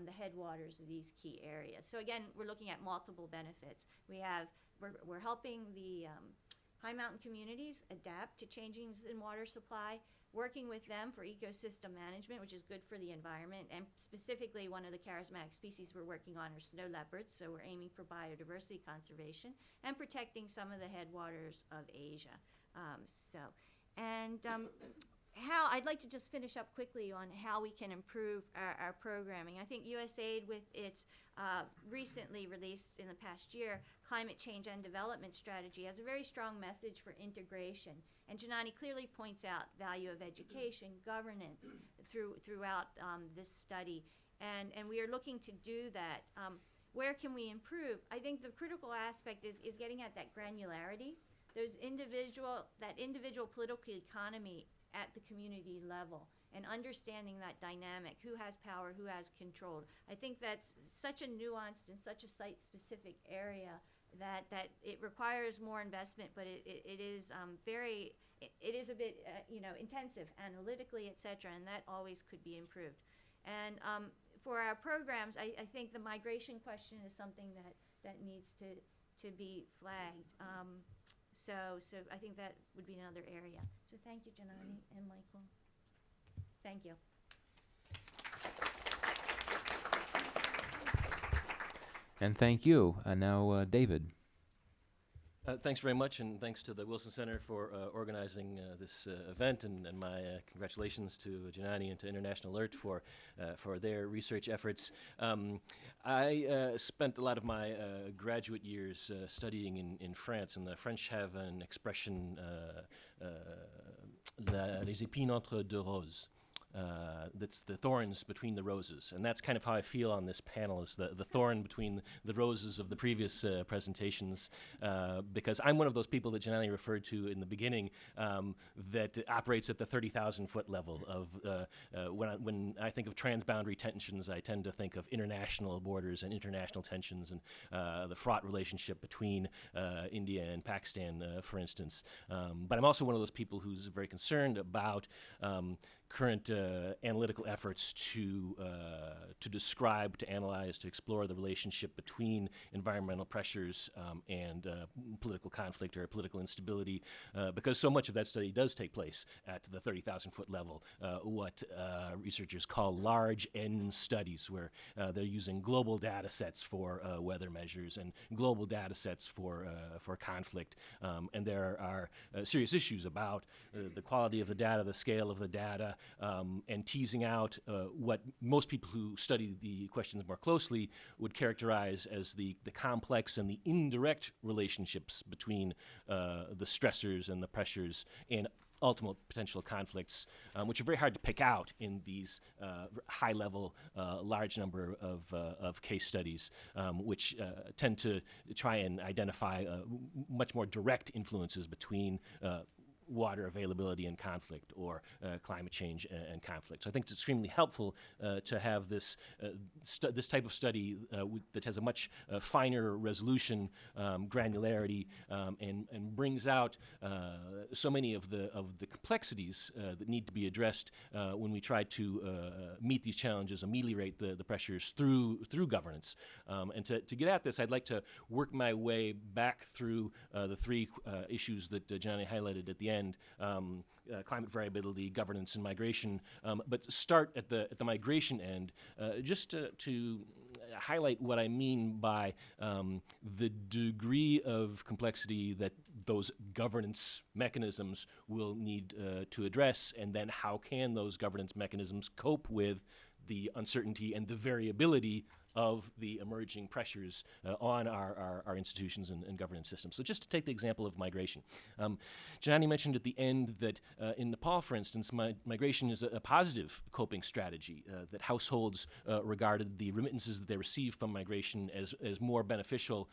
the headwaters of these key areas. So again, we're looking at multiple benefits. We're helping the high mountain communities adapt to changes in water supply, working with them for ecosystem management, which is good for the environment, and specifically one of the charismatic species we're working on are snow leopards, so we're aiming for biodiversity conservation and protecting some of the headwaters of Asia. How I'd like to just finish up quickly on how we can improve our programming. I think USAID, with its recently released in the past year Climate Change and Development Strategy, has a very strong message for integration. And Janani clearly points out value of education, governance throughout this study. And we are looking to do that. Where can we improve? I think the critical aspect is getting at that granularity, that individual political economy at the community level, and understanding that dynamic, who has power, who has control. I think that's such a nuanced and such a site-specific area that it requires more investment, but it is a bit intensive analytically, et cetera, and that always could be improved. And for our programs, I think the migration question is something that needs to be flagged. So I think that would be another area. So thank you, Janani and Michael. Thank you. And thank you. Now, David. Thanks very much, and thanks to the Wilson Center for organizing this event, and my congratulations to Janani and to International Alert for their research efforts. I spent a lot of my graduate years studying in France, and the French have an expression, les épines entre deux roses. That's the thorns between the roses, and that's kind of how I feel on this panel, is the thorn between the roses of the previous presentations, because I'm one of those people that Janani referred to in the beginning that operates at the 30,000 foot level of when I think of transboundary tensions, I tend to think of international borders and international tensions, and the fraught relationship between India and Pakistan, for instance. But I'm also one of those people who's very concerned about current analytical efforts to describe, to analyze, to explore the relationship between environmental pressures and political conflict or political instability, because so much of that study does take place at the 30,000 foot level, what researchers call large N studies, where they're using global data sets for weather measures and global data sets for conflict. And there are serious issues about the quality of the data, the scale of the data, and teasing out what most people who study the questions more closely would characterize as the complex and the indirect relationships between the stressors and the pressures and ultimate potential conflicts, which are very hard to pick out in these high-level, large number of case studies, which tend to try and identify much more direct influences between water availability and conflict, or climate change and conflict. So I think it's extremely helpful to have this this type of study that has a much finer resolution, granularity, and brings out so many of the complexities that need to be addressed when we try to meet these challenges, ameliorate the pressures through governance. And to get at this, I'd like to work my way back through the three issues that Janani highlighted at the end: climate variability, governance, and migration. But start at the migration end, just to highlight what I mean by the degree of complexity that those governance mechanisms will need to address, and then how can those governance mechanisms cope with the uncertainty and the variability of the emerging pressures on our institutions and governance systems. So just to take the example of migration. Janani mentioned at the end that in Nepal, for instance, migration is a positive coping strategy, that households regarded the remittances that they receive from migration as more beneficial,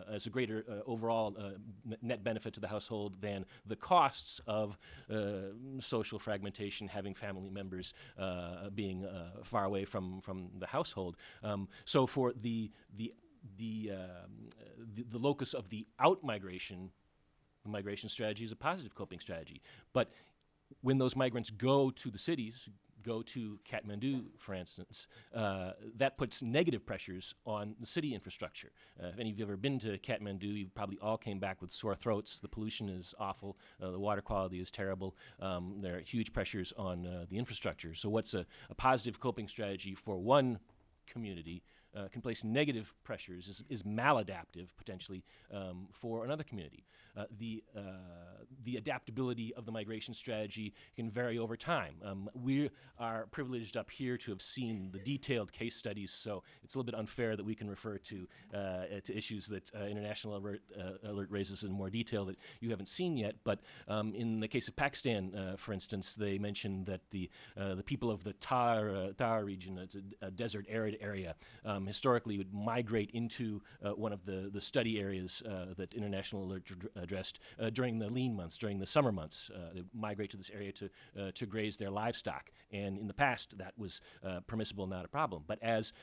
as a greater overall net benefit to the household than the costs of social fragmentation, having family members being far away from the household. So for the locus of the out-migration, the migration strategy is a positive coping strategy. But when those migrants go to the cities, go to Kathmandu, for instance, that puts negative pressures on the city infrastructure. If any of you have ever been to Kathmandu, you probably all came back with sore throats. The pollution is awful. The water quality is terrible. There are huge pressures on the infrastructure. So what's a positive coping strategy for one community can place negative pressures, is maladaptive potentially for another community. The adaptability of the migration strategy can vary over time. We are privileged up here to have seen the detailed case studies, so it's a little bit unfair that we can refer to issues that International Alert raises in more detail that you haven't seen yet. But in the case of Pakistan, for instance, they mentioned that the people of the Tar region, it's a desert arid area, historically would migrate into one of the study areas that International Alert addressed during the lean months, during the summer months. They migrate to this area to graze their livestock. And in the past, that was permissible, not a problem. But as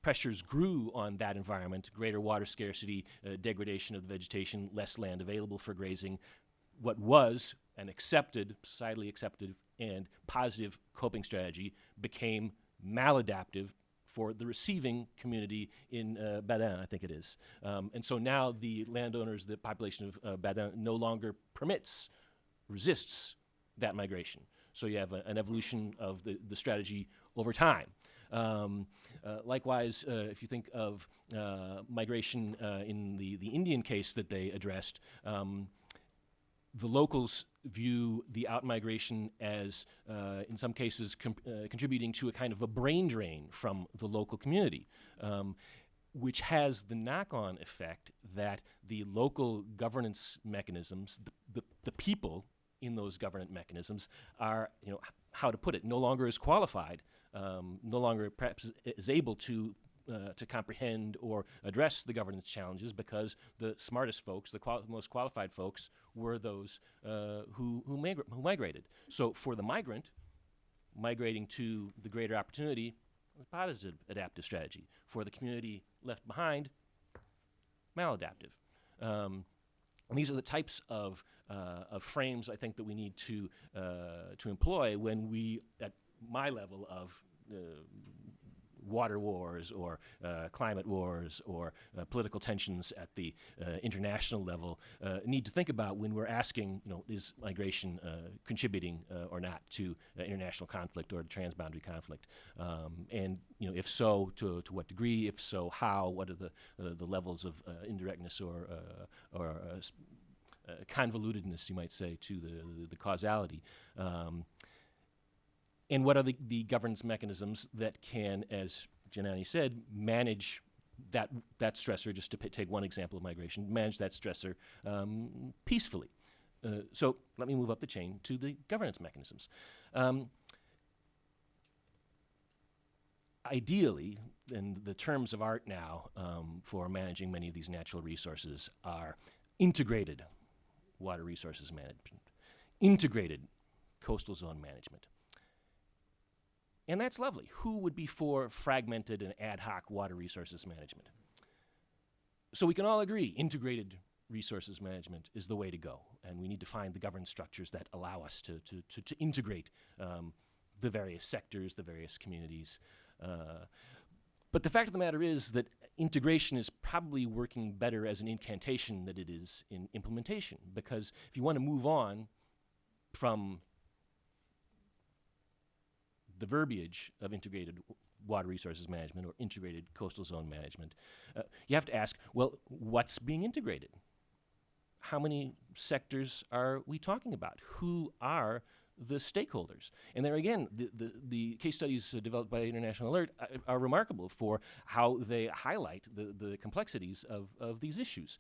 pressures grew on that environment, greater water scarcity, degradation of the vegetation, less land available for grazing, what was an accepted, societally accepted, and positive coping strategy became maladaptive for the receiving community in Badin, I think it is. And so now the landowners, the population of Badin no longer resists that migration. So you have an evolution of the strategy over time. Likewise, if you think of migration in the Indian case that they addressed, the locals view the out-migration as, in some cases, contributing to a kind of a brain drain from the local community, which has the knock-on effect that the local governance mechanisms, the people in those governance mechanisms are, how to put it, no longer as qualified, no longer perhaps is able to comprehend or address the governance challenges, because the smartest folks, the most qualified folks, were those who migrated. So for the migrant, migrating to the greater opportunity was a positive adaptive strategy. For the community left behind, maladaptive. And these are the types of frames I think that we need to employ when we, at my level of water wars or climate wars or political tensions at the international level, need to think about when we're asking, is migration contributing or not to international conflict or transboundary conflict? And if so, to what degree? If so, how? What are the levels of indirectness or convolutedness, you might say, to the causality? And what are the governance mechanisms that can, as Janani said, manage that stressor, just to take one example of migration, manage that stressor peacefully? So let me move up the chain to the governance mechanisms. Ideally, and the terms of art now for managing many of these natural resources are integrated water resources management, integrated coastal zone management. And that's lovely. Who would be for fragmented and ad hoc water resources management? So we can all agree integrated resources management is the way to go, and we need to find the governance structures that allow us to integrate the various sectors, the various communities. But the fact of the matter is that integration is probably working better as an incantation than it is in implementation, because if you want to move on from the verbiage of integrated water resources management or integrated coastal zone management, you have to ask, well, what's being integrated? How many sectors are we talking about? Who are the stakeholders? And there again, the case studies developed by International Alert are remarkable for how they highlight the complexities of these issues.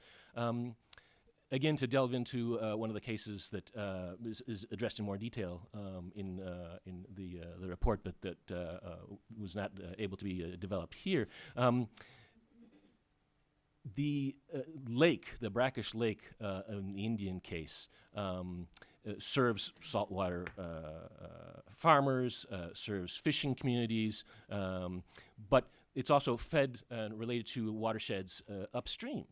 Again, to delve into one of the cases that is addressed in more detail in the report, but that was not able to be developed here. The lake, the brackish lake in the Indian case, serves saltwater farmers, serves fishing communities, but it's also fed and related to watersheds upstream.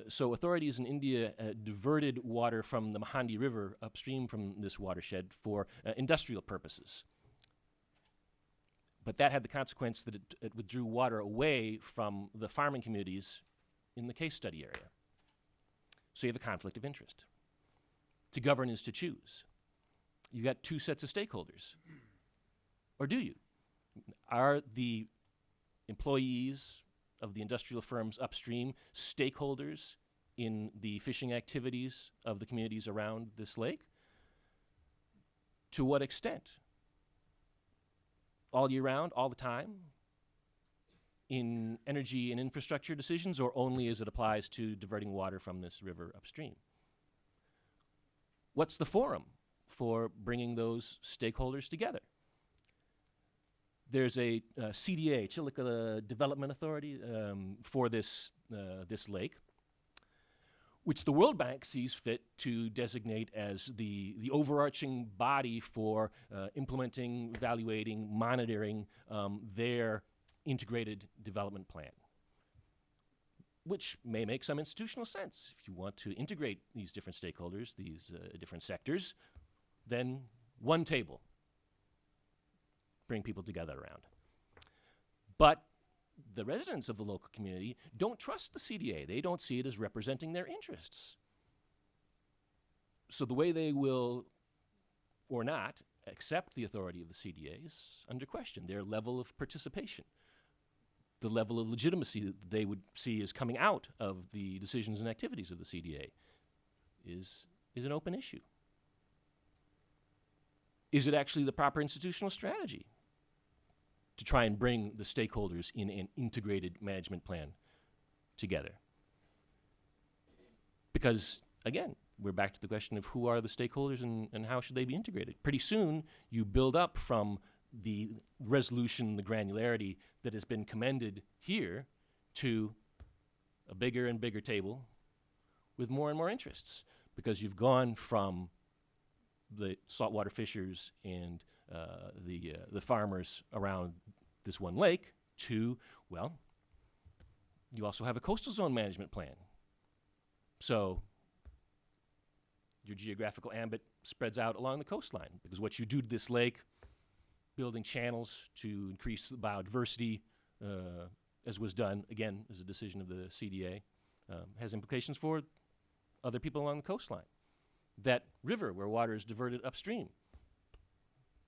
So authorities in India diverted water from the Mahandi River upstream from this watershed for industrial purposes. But that had the consequence that it withdrew water away from the farming communities in the case study area. So you have a conflict of interest. To govern is to choose. You've got two sets of stakeholders. Or do you? Are the employees of the industrial firms upstream stakeholders in the fishing activities of the communities around this lake? To what extent? All year round, all the time? In energy and infrastructure decisions, or only as it applies to diverting water from this river upstream? What's the forum for bringing those stakeholders together? There's a CDA, Chilika Development Authority, for this lake, which the World Bank sees fit to designate as the overarching body for implementing, evaluating, monitoring their integrated development plan, which may make some institutional sense. If you want to integrate these different stakeholders, these different sectors, then one table, bring people together around. But the residents of the local community don't trust the CDA. They don't see it as representing their interests. So the way they will, or not, accept the authority of the CDA is under question, their level of participation, the level of legitimacy that they would see as coming out of the decisions and activities of the CDA is an open issue. Is it actually the proper institutional strategy to try and bring the stakeholders in an integrated management plan together? Because, again, we're back to the question of who are the stakeholders and how should they be integrated. Pretty soon, you build up from the resolution, the granularity that has been commended here to a bigger and bigger table with more and more interests, because you've gone from the saltwater fishers and the farmers around this one lake to, well, you also have a coastal zone management plan. So your geographical ambit spreads out along the coastline, because what you do to this lake, building channels to increase the biodiversity, as was done, again, as a decision of the CDA, has implications for other people along the coastline. That river where water is diverted upstream,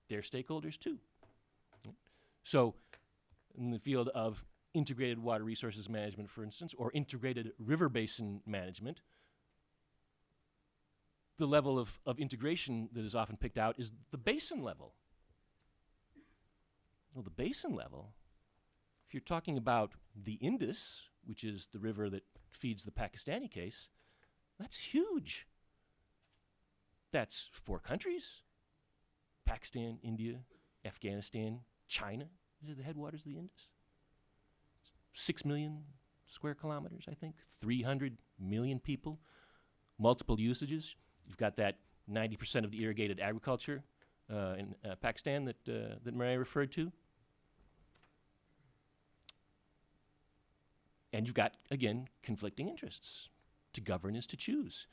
they're stakeholders too. So in the field of integrated water resources management, for instance, or integrated river basin management, the level of integration that is often picked out is the basin level. Well, the basin level, if you're talking about the Indus, which is the river that feeds the Pakistani case, that's huge. That's 4 countries: Pakistan, India, Afghanistan, China. These are the headwaters of the Indus. 6 million square kilometers, I think, 300 million people, multiple usages. You've got that 90% of the irrigated agriculture in Pakistan that Mary referred to. And you've got, again, conflicting interests. To govern is to choose.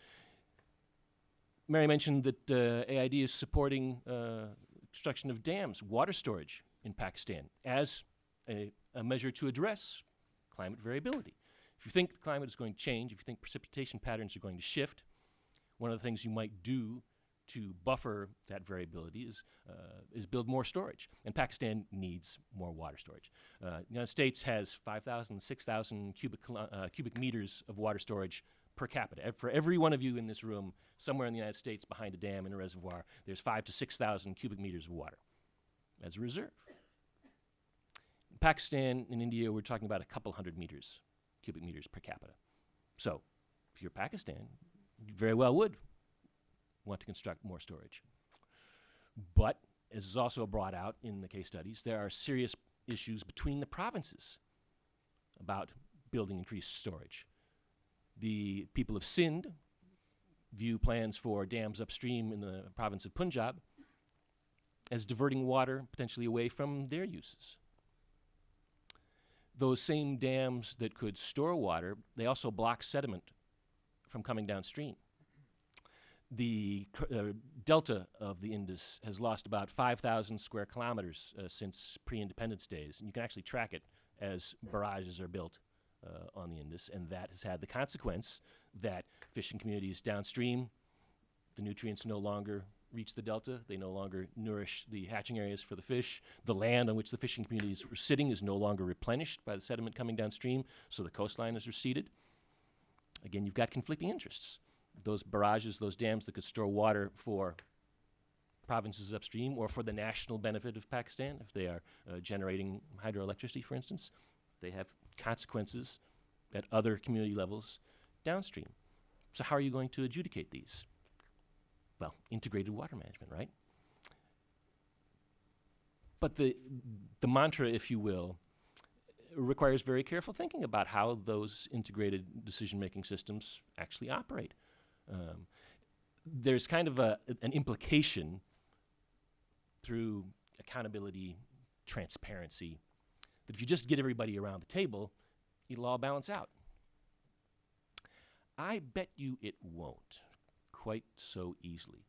Mary mentioned that AID is supporting construction of dams, water storage in Pakistan as a measure to address climate variability. If you think the climate is going to change, if you think precipitation patterns are going to shift, one of the things you might do to buffer that variability is build more storage. And Pakistan needs more water storage. The United States has 5,000, 6,000 cubic meters of water storage per capita. For every one of you in this room, somewhere in the United States behind a dam in a reservoir, there's 5,000 to 6,000 cubic meters of water as a reserve. In Pakistan and India, we're talking about a couple hundred cubic meters per capita. So if you're Pakistan, you very well would want to construct more storage. But, as is also brought out in the case studies, there are serious issues between the provinces about building increased storage. The people of Sindh view plans for dams upstream in the province of Punjab as diverting water potentially away from their uses. Those same dams that could store water, they also block sediment from coming downstream. The delta of the Indus has lost about 5,000 square kilometers since pre-independence days, and you can actually track it as barrages are built on the Indus, and that has had the consequence that fishing communities downstream, the nutrients no longer reach the delta, they no longer nourish the hatching areas for the fish. The land on which the fishing communities were sitting is no longer replenished by the sediment coming downstream, so the coastline is receded. Again, you've got conflicting interests. Those barrages, those dams that could store water for provinces upstream or for the national benefit of Pakistan, if they are generating hydroelectricity, for instance, they have consequences at other community levels downstream. So how are you going to adjudicate these? Well, integrated water management, right? But the mantra, if you will, requires very careful thinking about how those integrated decision-making systems actually operate. There's kind of an implication through accountability, transparency, that if you just get everybody around the table, it'll all balance out. I bet you it won't quite so easily.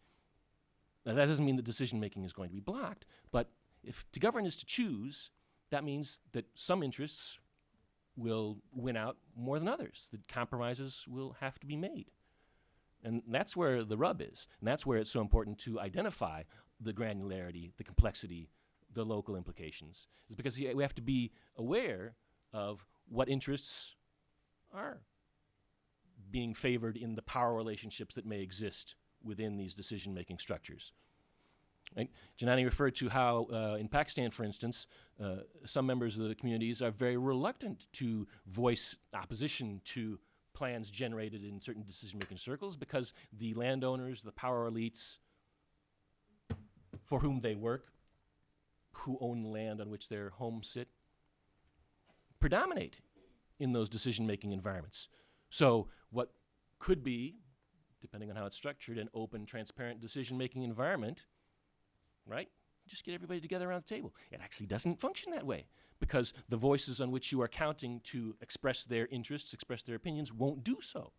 Now, that doesn't mean that decision-making is going to be blocked, but if to govern is to choose, that means that some interests will win out more than others, that compromises will have to be made. And that's where the rub is, and that's where it's so important to identify the granularity, the complexity, the local implications, is because we have to be aware of what interests are being favored in the power relationships that may exist within these decision-making structures. Right? Janani referred to how in Pakistan, for instance, some members of the communities are very reluctant to voice opposition to plans generated in certain decision-making circles because the landowners, the power elites for whom they work, who own the land on which their homes sit, predominate in those decision-making environments. So what could be, depending on how it's structured, an open, transparent decision-making environment, right? Just get everybody together around the table. It actually doesn't function that way because the voices on which you are counting to express their interests, express their opinions, won't do so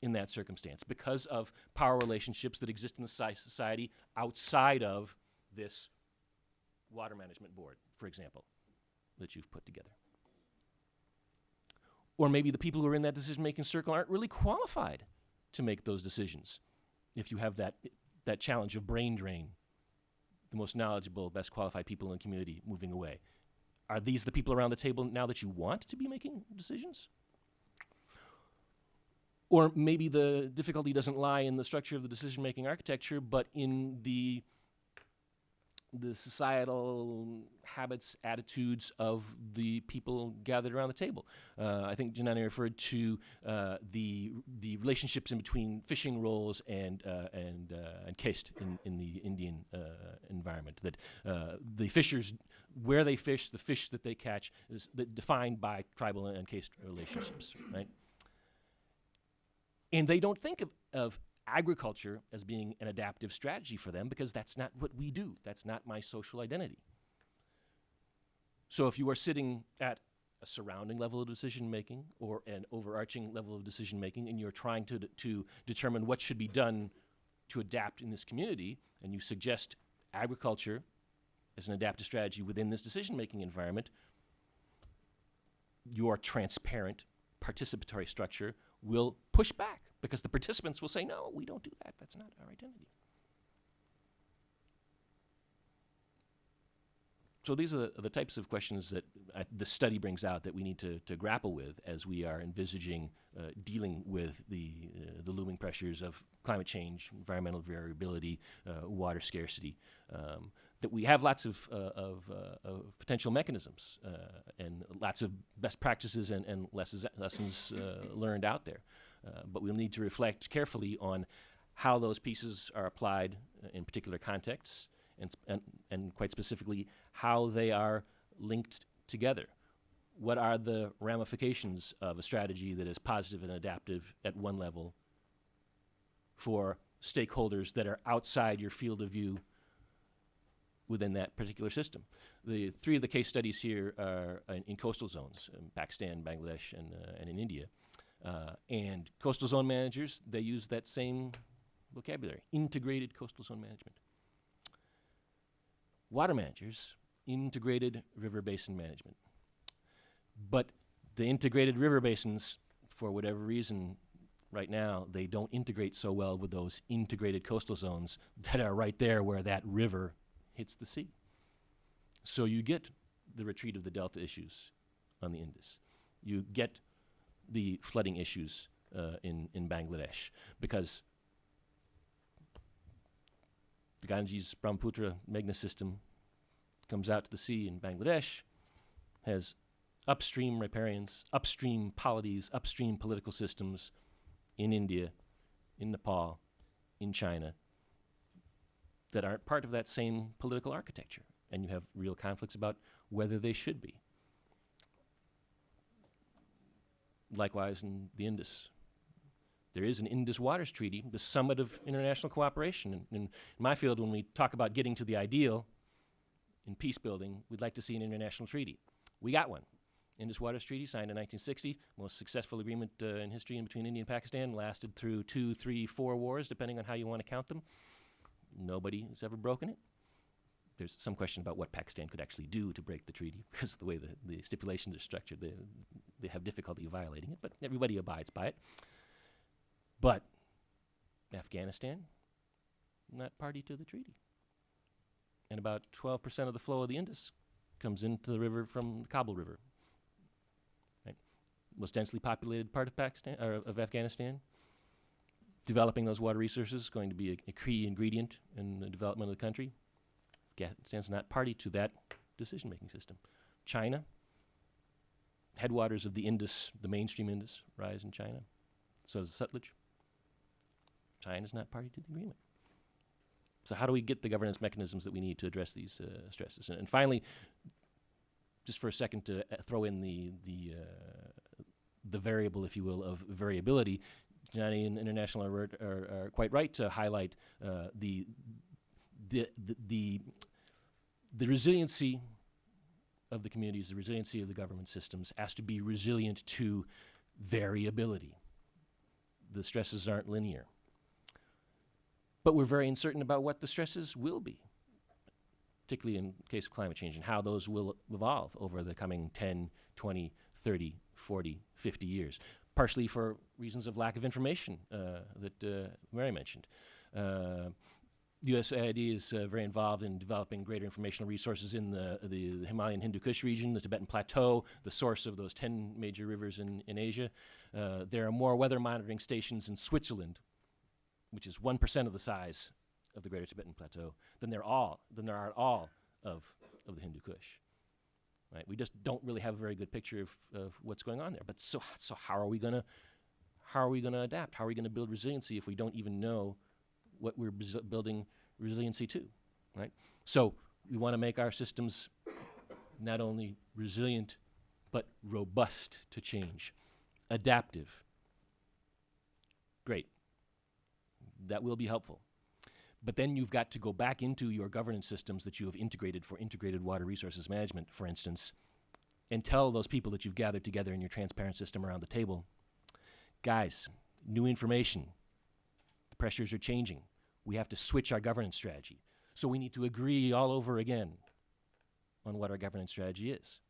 in that circumstance because of power relationships that exist in the society outside of this water management board, for example, that you've put together. Or maybe the people who are in that decision-making circle aren't really qualified to make those decisions. If you have that challenge of brain drain, the most knowledgeable, best qualified people in the community moving away. Are these the people around the table now that you want to be making decisions? Or maybe the difficulty doesn't lie in the structure of the decision-making architecture, but in the societal habits, attitudes of the people gathered around the table. I think Janani referred to the relationships in between fishing roles and caste in the Indian environment. That the fishers, where they fish, the fish that they catch, is defined by tribal and caste relationships, right? And they don't think of agriculture as being an adaptive strategy for them, because that's not what we do. That's not my social identity. So if you are sitting at a surrounding level of decision making or an overarching level of decision making, and you're trying to determine what should be done to adapt in this community, and you suggest agriculture as an adaptive strategy within this decision making environment, your transparent participatory structure will push back, because the participants will say, no, we don't do that. That's not our identity. So these are the types of questions that the study brings out that we need to grapple with as we are envisaging dealing with the looming pressures of climate change, environmental variability, water scarcity. That we have lots of potential mechanisms and lots of best practices and lessons learned out there. But we'll need to reflect carefully on how those pieces are applied in particular contexts, and quite specifically, how they are linked together. What are the ramifications of a strategy that is positive and adaptive at one level for stakeholders that are outside your field of view within that particular system? The three of the case studies here are in coastal zones, in Pakistan, Bangladesh, and in India. And coastal zone managers, they use that same vocabulary, integrated coastal zone management. Water managers, integrated river basin management. But the integrated river basins, for whatever reason, right now, they don't integrate so well with those integrated coastal zones that are right there where that river hits the sea. So you get the retreat of the delta issues on the Indus. You get the flooding issues in Bangladesh, because the Ganges-Brahmaputra Meghna system comes out to the sea in Bangladesh, has upstream riparians, upstream polities, upstream political systems in India, in Nepal, in China, that aren't part of that same political architecture. And you have real conflicts about whether they should be. Likewise in the Indus. There is an Indus Waters Treaty, the summit of international cooperation. And in my field, when we talk about getting to the ideal in peace building, we'd like to see an international treaty. We got one. Indus Waters Treaty, signed in 1960, most successful agreement in history in between India and Pakistan, lasted through 2, 3, 4 wars, depending on how you want to count them. Nobody has ever broken it. There's some question about what Pakistan could actually do to break the treaty, because of the way the stipulations are structured. They have difficulty violating it, but everybody abides by it. But Afghanistan, not party to the treaty. And about 12% of the flow of the Indus comes into the river from the Kabul River. Right? Most densely populated part of Pakistan, or of Afghanistan. Developing those water resources is going to be a key ingredient in the development of the country. Afghanistan's not party to that decision-making system. China, headwaters of the Indus, the mainstream Indus, rise in China. So does the Sutlej. China's not party to the agreement. So how do we get the governance mechanisms that we need to address these stresses? And finally, just for a second to throw in the variable, if you will, of variability, Janani and International are quite right to highlight the resiliency of the communities, the resiliency of the government systems has to be resilient to variability. The stresses aren't linear. But we're very uncertain about what the stresses will be, particularly in the case of climate change, and how those will evolve over the coming 10, 20, 30, 40, 50 years, partially for reasons of lack of information that Mary mentioned. USAID is very involved in developing greater informational resources in the Himalayan Hindu Kush region, the Tibetan Plateau, the source of those 10 major rivers in Asia. There are more weather monitoring stations in Switzerland, which is 1% of the size of the greater Tibetan Plateau, than there are at all of the Hindu Kush. Right? We just don't really have a very good picture of what's going on there. But so how are we gonna adapt? How are we gonna build resiliency if we don't even know what we're building resiliency to, right? So we want to make our systems not only resilient, but robust to change, adaptive. Great. that will be helpful. But then you've got to go back into your governance systems that you have integrated for integrated water resources management, for instance, and tell those people that you've gathered together in your transparent system around the table, guys, new information, the pressures are changing. We have to switch our governance strategy. So we need to agree all over again on what our governance strategy is.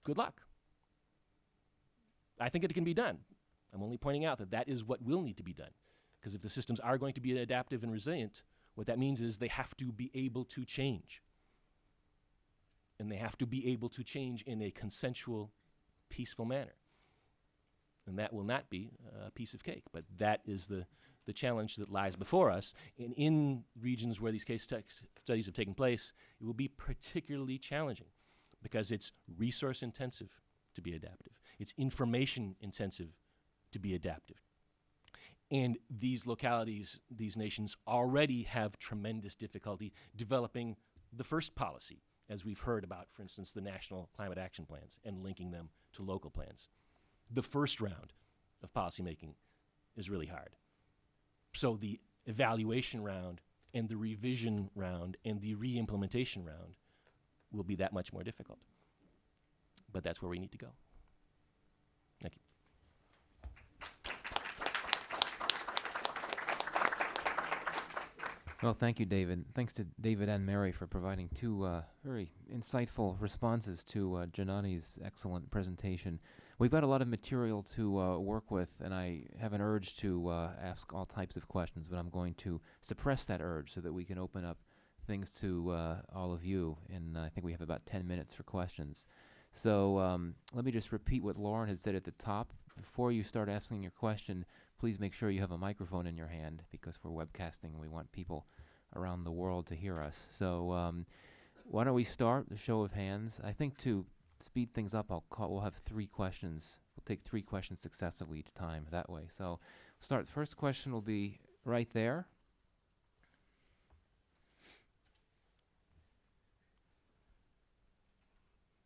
Good luck. I think it can be done. I'm only pointing out that that is what will need to be done. Because if the systems are going to be adaptive and resilient, what that means is they have to be able to change. And they have to be able to change in a consensual, peaceful manner. And that will not be a piece of cake, but that is the challenge that lies before us. And in regions where these case studies have taken place, it will be particularly challenging because it's resource intensive to be adaptive. It's information intensive to be adaptive. And these localities, these nations already have tremendous difficulty developing the first policy, as we've heard about, for instance, the national climate action plans and linking them to local plans. The first round of policymaking is really hard. So the evaluation round and the revision round and the re-implementation round will be that much more difficult. But that's where we need to go. Thank you. Well, thank you, David. Thanks to David and Mary for providing two very insightful responses to Janani's excellent presentation. We've got a lot of material to work with, and I have an urge to ask all types of questions, but I'm going to suppress that urge so that we can open up things to all of you. And I think we have about 10 minutes for questions. So let me just repeat what Lauren had said at the top. Before you start asking your question, please make sure you have a microphone in your hand because we're webcasting and we want people around the world to hear us. So why don't we start the show of hands? I think to speed things up, we'll have 3 questions. We'll take 3 questions successively each time that way. So start. First question will be right there.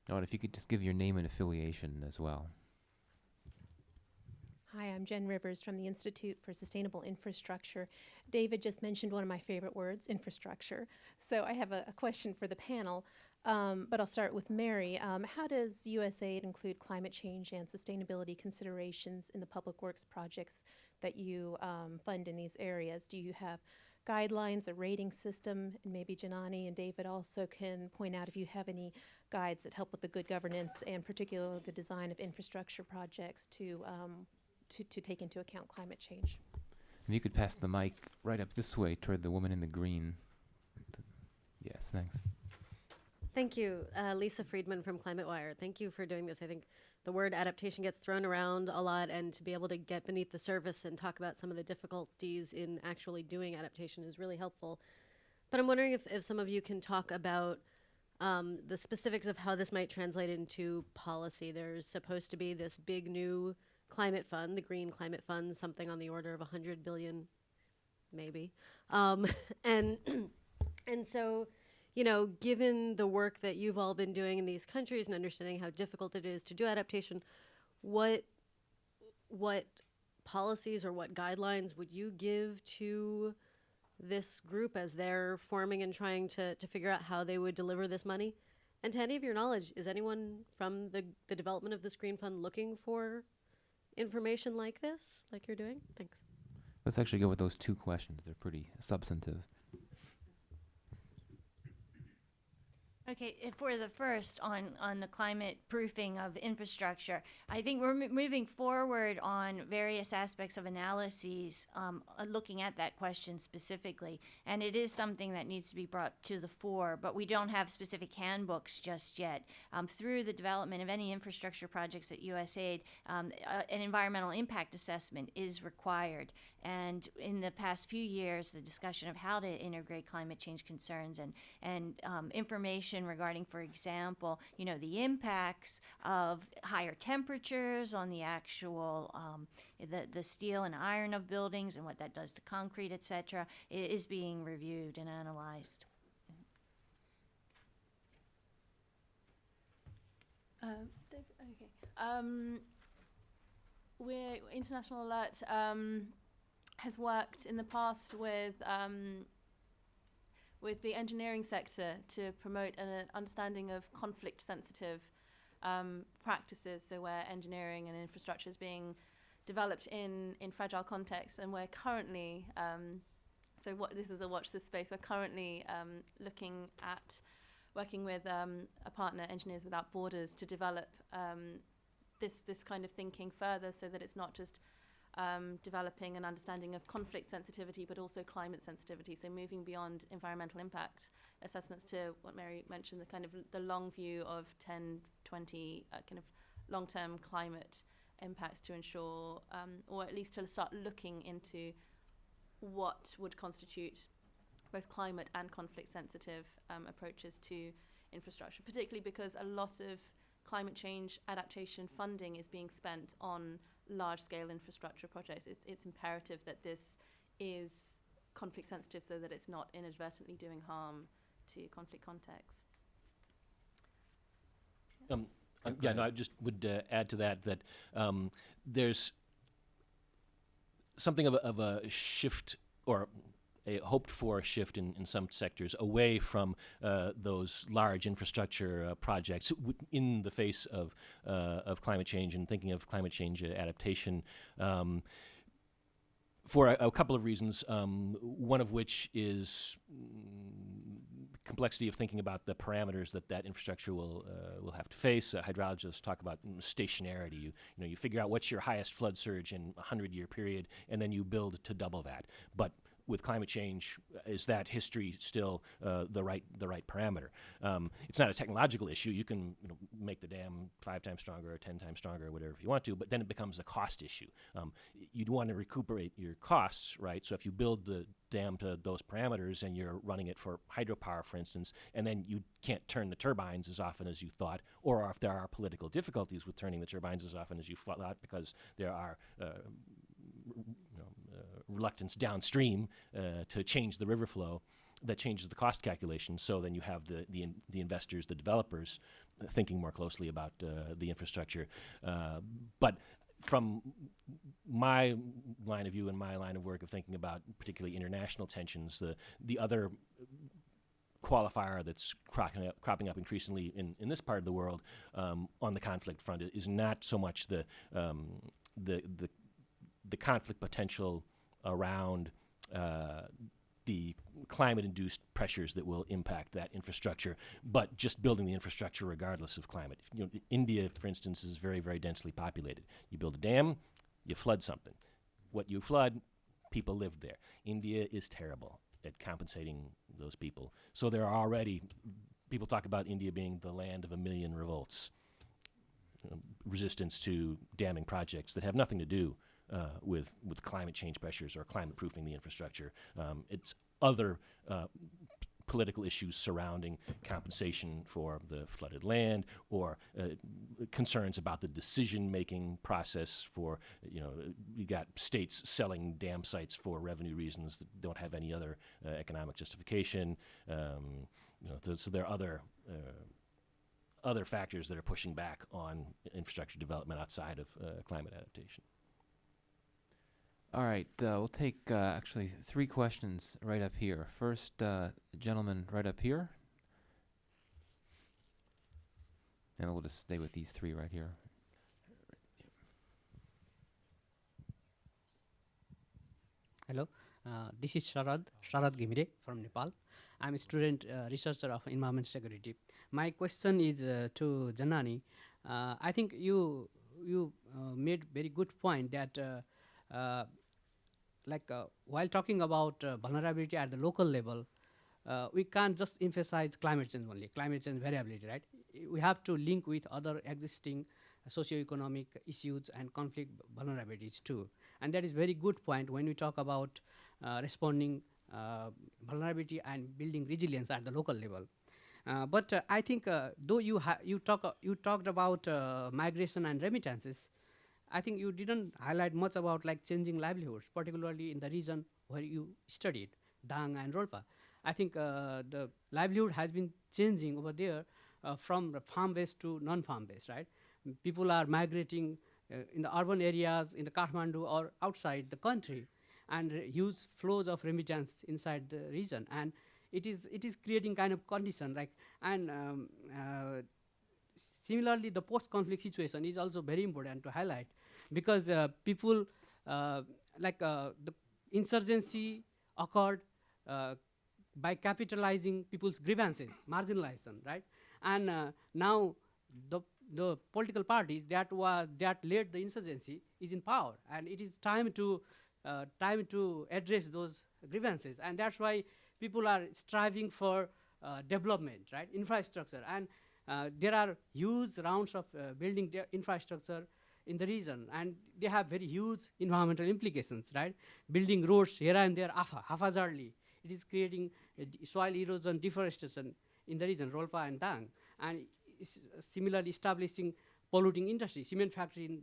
Oh, and if you could just give your name and affiliation as well. Hi, I'm Jen Rivers from the Institute for Sustainable Infrastructure. David just mentioned one of my favorite words, infrastructure. So I have a question for the panel, but I'll start with Mary. How does USAID include climate change and sustainability considerations in the public works projects that you fund in these areas? Do you have guidelines, a rating system? And maybe Janani and David also can point out if you have any guides that help with the good governance and particularly the design of infrastructure projects to take into account climate change. If you could pass the mic right up this way toward the woman in the green. Yes, thanks. Thank you, Lisa Friedman from Climate Wire. Thank you for doing this. I think the word adaptation gets thrown around a lot, and to be able to get beneath the surface and talk about some of the difficulties in actually doing adaptation is really helpful. But I'm wondering if some of you can talk about the specifics of how this might translate into policy. There's supposed to be this big new climate fund, the Green Climate Fund, something on the order of 100 billion, maybe. And so, you know, given the work that you've all been doing in these countries and understanding how difficult it is to do adaptation, what policies or what guidelines would you give to this group as they're forming and trying to figure out how they would deliver this money? And to any of your knowledge, is anyone from the development of this Green Fund looking for information like this, like you're doing? Thanks. Let's actually go with those 2 questions. They're pretty substantive. Okay, for the first on the climate proofing of infrastructure, I think we're moving forward on various aspects of analyses, looking at that question specifically, and it is something that needs to be brought to the fore, but we don't have specific handbooks just yet. Through the development of any infrastructure projects at USAID, an environmental impact assessment is required. And in the past few years, the discussion of how to integrate climate change concerns and information regarding, for example, you know, the impacts of higher temperatures on the actual the steel and iron of buildings and what that does to concrete, et cetera, is being reviewed and analyzed. Okay. International Alert has worked in the past with the engineering sector to promote an understanding of conflict-sensitive practices. So where engineering and infrastructure is being developed in fragile contexts, and we're currently this is a watch this space. We're currently looking at working with a partner, Engineers Without Borders, to develop this kind of thinking further, so that it's not just developing an understanding of conflict sensitivity, but also climate sensitivity. So moving beyond environmental impact assessments to what Mary mentioned, the kind of the long view of 10, 20 kind of long-term climate impacts to ensure, or at least to start looking into what would constitute both climate and conflict sensitive approaches to infrastructure, particularly because a lot of climate change adaptation funding is being spent on large-scale infrastructure projects. It's imperative that this is conflict sensitive, so that it's not inadvertently doing harm to conflict contexts. I just would add to that there's something of a shift, or a hoped-for shift in some sectors away from those large infrastructure projects in the face of climate change, and thinking of climate change adaptation for a couple of reasons, one of which is complexity of thinking about the parameters that infrastructure will have to face. Hydrologists talk about stationarity. You figure out what's your highest flood surge in a 100-year period, and then you build to double that. But with climate change, is that history still the right parameter? It's not a technological issue. You can make the dam 5 times stronger or 10 times stronger or whatever if you want to, but then it becomes a cost issue. You'd want to recuperate your costs, right? So if you build the dam to those parameters and you're running it for hydropower, for instance, and then you can't turn the turbines as often as you thought, or if there are political difficulties with turning the turbines as often as you thought because there are reluctance downstream to change the river flow, that changes the cost calculation. So then you have the investors, the developers, thinking more closely about the infrastructure. But from my line of view and my line of work of thinking about particularly international tensions, the other qualifier that's cropping up increasingly in this part of the world on the conflict front is not so much the conflict potential around the climate-induced pressures that will impact that infrastructure, but just building the infrastructure regardless of climate. India, for instance, is very, very densely populated. You build a dam, you flood something. What you flood, people live there. India is terrible at compensating those people. So there are already, people talk about India being the land of 1 million revolts, resistance to damming projects that have nothing to do with climate change pressures or climate proofing the infrastructure. It's other political issues surrounding compensation for the flooded land, or concerns about the decision-making process for, you got states selling dam sites for revenue reasons that don't have any other economic justification. So there are other factors that are pushing back on infrastructure development outside of climate adaptation. All right, we'll take actually 3 questions right up here. First, gentleman right up here. And we'll just stay with these 3 right here. Hello, this is Sharad Ghimire from Nepal. I'm a student researcher of environment security. My question is to Janani. I think you made very good point that while talking about vulnerability at the local level, we can't just emphasize climate change only, climate change variability, right? We have to link with other existing socioeconomic issues and conflict vulnerabilities too. And that is very good point when we talk about responding vulnerability and building resilience at the local level. But I think though you talked about migration and remittances, I think you didn't highlight much about changing livelihoods, particularly in the region where you studied, Dang and Rolpa. I think the livelihood has been changing over there from farm-based to non-farm-based, right? People are migrating in the urban areas, in the Kathmandu or outside the country, and huge flows of remittance inside the region. And it is creating kind of condition like, and similarly, the post-conflict situation is also very important to highlight, because people the insurgency occurred by capitalizing people's grievances, marginalization, right? And now the political parties that led the insurgency is in power, and it is time to address those grievances, and that's why people are striving for development, right? Infrastructure, and there are huge rounds of building infrastructure in the region, and they have very huge environmental implications, right? Building roads here and there haphazardly, it is creating soil erosion, deforestation in the region, Rolpa and Dang, and similarly establishing polluting industry, cement factory in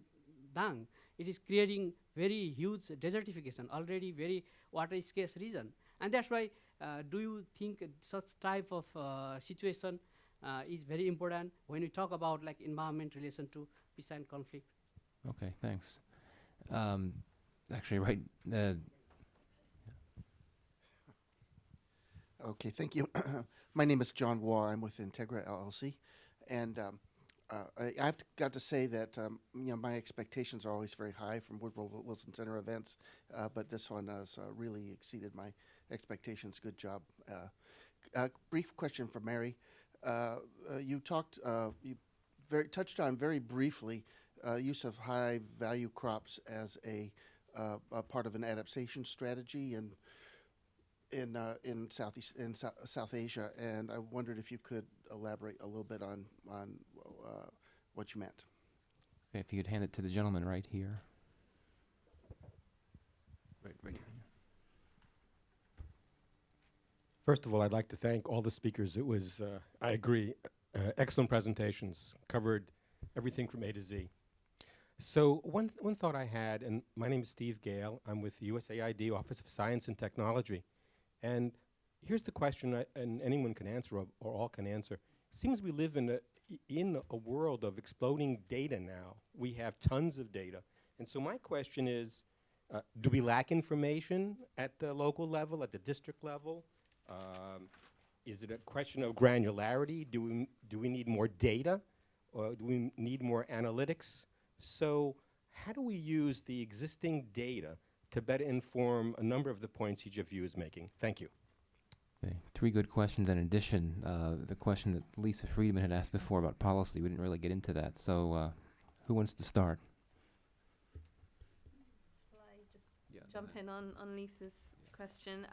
Dang. It is creating very huge desertification, already very water scarce region, and that's why. Do you think such type of situation is very important when we talk about like environment relation to peace and conflict? Okay, thanks. Actually, right. Okay, thank you. My name is John Waugh. I'm with Integra LLC, and I've got to say that my expectations are always very high from Woodrow Wilson Center events, but this one has really exceeded my expectations. Good job. Brief question for Mary. You touched on very briefly use of high value crops as a part of an adaptation strategy in South Asia, and I wondered if you could elaborate a little bit on what you meant. Okay, if you could hand it to the gentleman right here. Right here. First of all, I'd like to thank all the speakers. It was, I agree, excellent presentations, covered everything from A to Z. So one thought I had, and my name is Steve Gale. I'm with the USAID Office of Science and Technology. And here's the question, and anyone can answer, or all can answer. It seems we live in a world of exploding data now. We have tons of data. And so my question is, do we lack information at the local level, at the district level? Is it a question of granularity? Do we need more data? Or do we need more analytics? So how do we use the existing data to better inform a number of the points each of you is making? Thank you. Okay, 3 good questions. In addition, the question that Lisa Friedman had asked before about policy, we didn't really get into that. So who wants to start? Shall I just jump in on Lisa's question?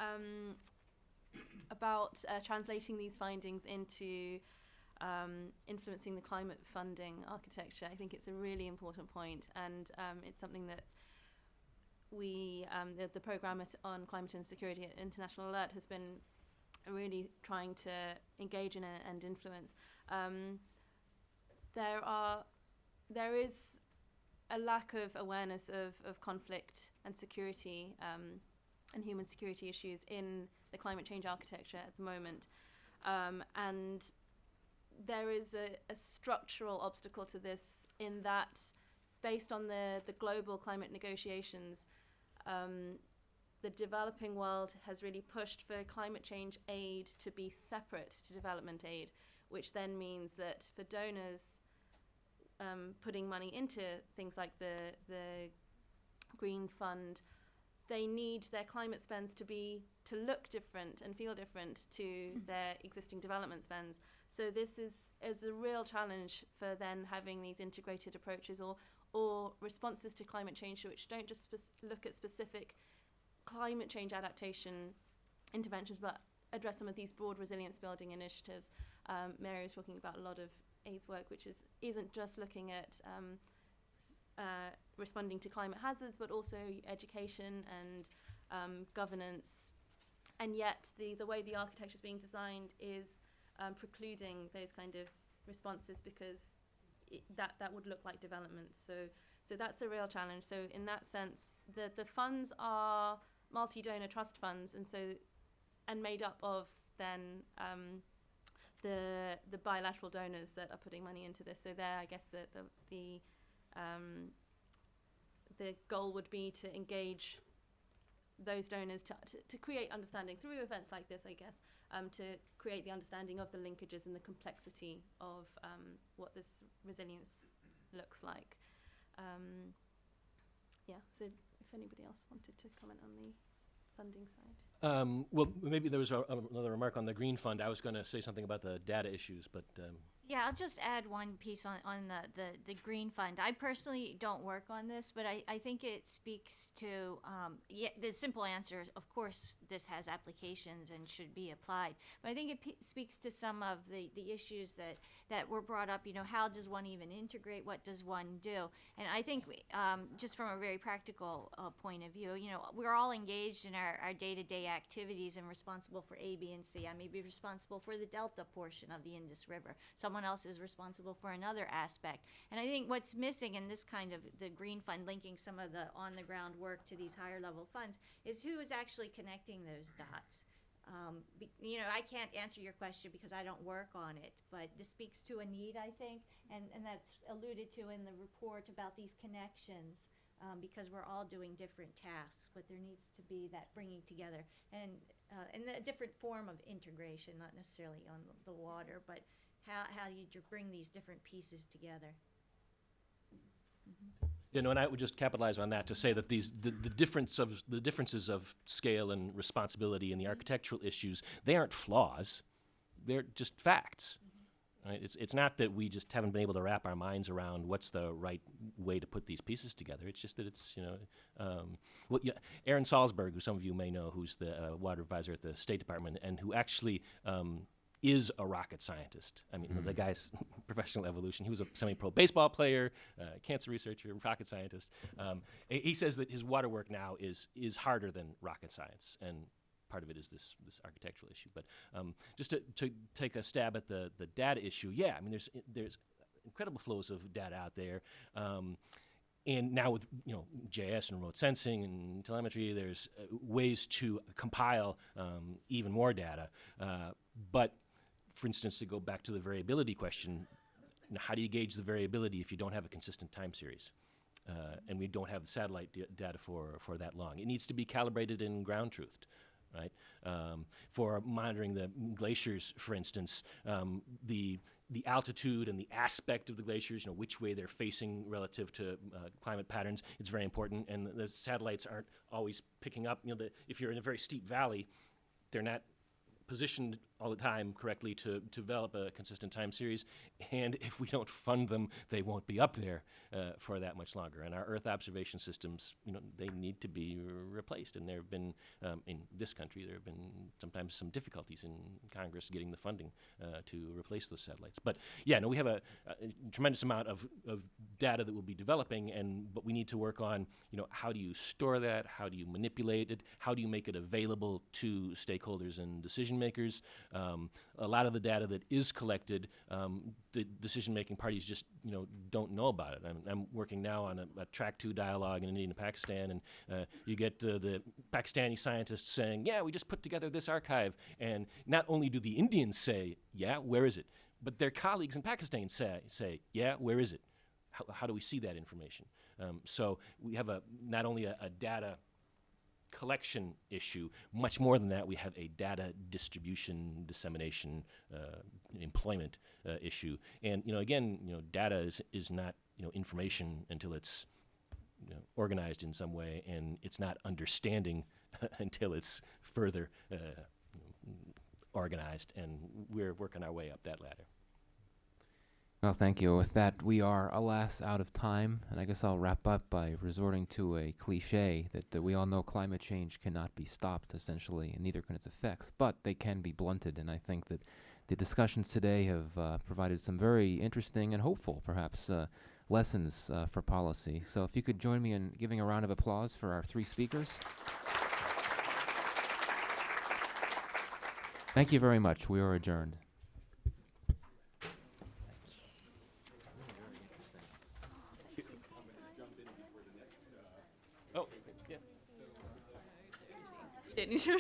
About translating these findings into influencing the climate funding architecture. I think it's a really important point, and it's something that we, the programme on climate and security at International Alert has been really trying to engage in and influence. There is a lack of awareness of conflict and security and human security issues in the climate change architecture at the moment. And there is a structural obstacle to this in that, based on the global climate negotiations, the developing world has really pushed for climate change aid to be separate to development aid, which then means that for donors putting money into things like the Green Fund, they need their climate spends to look different and feel different to their existing development spends. So this is a real challenge for then having these integrated approaches or responses to climate change which don't just look at specific climate change adaptation interventions, but address some of these broad resilience building initiatives. Mary was talking about a lot of AIDS work, which isn't just looking at responding to climate hazards, but also education and governance. And yet the way the architecture is being designed is precluding those kind of responses, because that would look like development. So that's a real challenge. So in that sense, the funds are multi-donor trust funds, and made up of then the bilateral donors that are putting money into this. So there, I guess the the goal would be to engage those donors to create understanding through events like this, I guess, to create the understanding of the linkages and the complexity of what this resilience looks like. So if anybody else wanted to comment on the funding side. Well, maybe there was another remark on the Green Fund. I was going to say something about the data issues, but Yeah, I'll just add one piece on the Green Fund. I personally don't work on this, but I think it speaks to, the simple answer, of course, this has applications and should be applied. But I think it speaks to some of the issues that were brought up, how does one even integrate, what does one do? And I think just from a very practical point of view, we're all engaged in our day-to-day activities and responsible for A, B, and C. I may be responsible for the delta portion of the Indus River. Someone else is responsible for another aspect. And I think what's missing in this kind of the Green Fund, linking some of the on-the-ground work to these higher-level funds, is who is actually connecting those dots. I can't answer your question because I don't work on it, but this speaks to a need, I think, and that's alluded to in the report about these connections, because we're all doing different tasks, but there needs to be that bringing together and a different form of integration, not necessarily on the water, but how do you bring these different pieces together? and I would just capitalize on that to say that the differences of scale and responsibility and the architectural issues, they aren't flaws, they're just facts. Right? It's not that we just haven't been able to wrap our minds around what's the right way to put these pieces together. It's just that it's Aaron Salzberg, who some of you may know, who's the water advisor at the State Department, and who actually is a rocket scientist. I mean, the guy's professional evolution. He was a semi-pro baseball player, cancer researcher, rocket scientist. He says that his water work now is harder than rocket science, and part of it is this architectural issue. But just to take a stab at the data issue, I mean, there's incredible flows of data out there. And now with JS and remote sensing and telemetry, there's ways to compile even more data. But for instance, to go back to the variability question, how do you gauge the variability if you don't have a consistent time series? And we don't have the satellite data for that long. It needs to be calibrated and ground truthed. Right? For monitoring the glaciers, for instance, the altitude and the aspect of the glaciers, which way they're facing relative to climate patterns, it's very important. And the satellites aren't always picking up. If you're in a very steep valley, they're not positioned all the time correctly to develop a consistent time series, and if we don't fund them, they won't be up there for that much longer. And our Earth observation systems, they need to be replaced. And there have been, in this country, there have been sometimes some difficulties in Congress getting the funding to replace those satellites. But we have a tremendous amount of data that we'll be developing, but we need to work on, how do you store that? How do you manipulate it? How do you make it available to stakeholders and decision makers? A lot of the data that is collected, the decision-making parties just don't know about it. I'm working now on a Track 2 dialogue in India and Pakistan, and you get the Pakistani scientists saying, we just put together this archive, and not only do the Indians say, where is it, but their colleagues in Pakistan say, where is it? How do we see that information? So we have not only a data collection issue, much more than that, we have a data distribution, dissemination, employment issue. And again, data is not information until it's organized in some way, and it's not understanding until it's further organized. And we're working our way up that ladder. Well, thank you. With that, we are, alas, out of time, and I guess I'll wrap up by resorting to a cliche that we all know climate change cannot be stopped, essentially, and neither can its effects, but they can be blunted, and I think that the discussions today have provided some very interesting and hopeful, perhaps, lessons for policy. So if you could join me in giving a round of applause for our three speakers. Thank you very much. We are adjourned. Didn't you?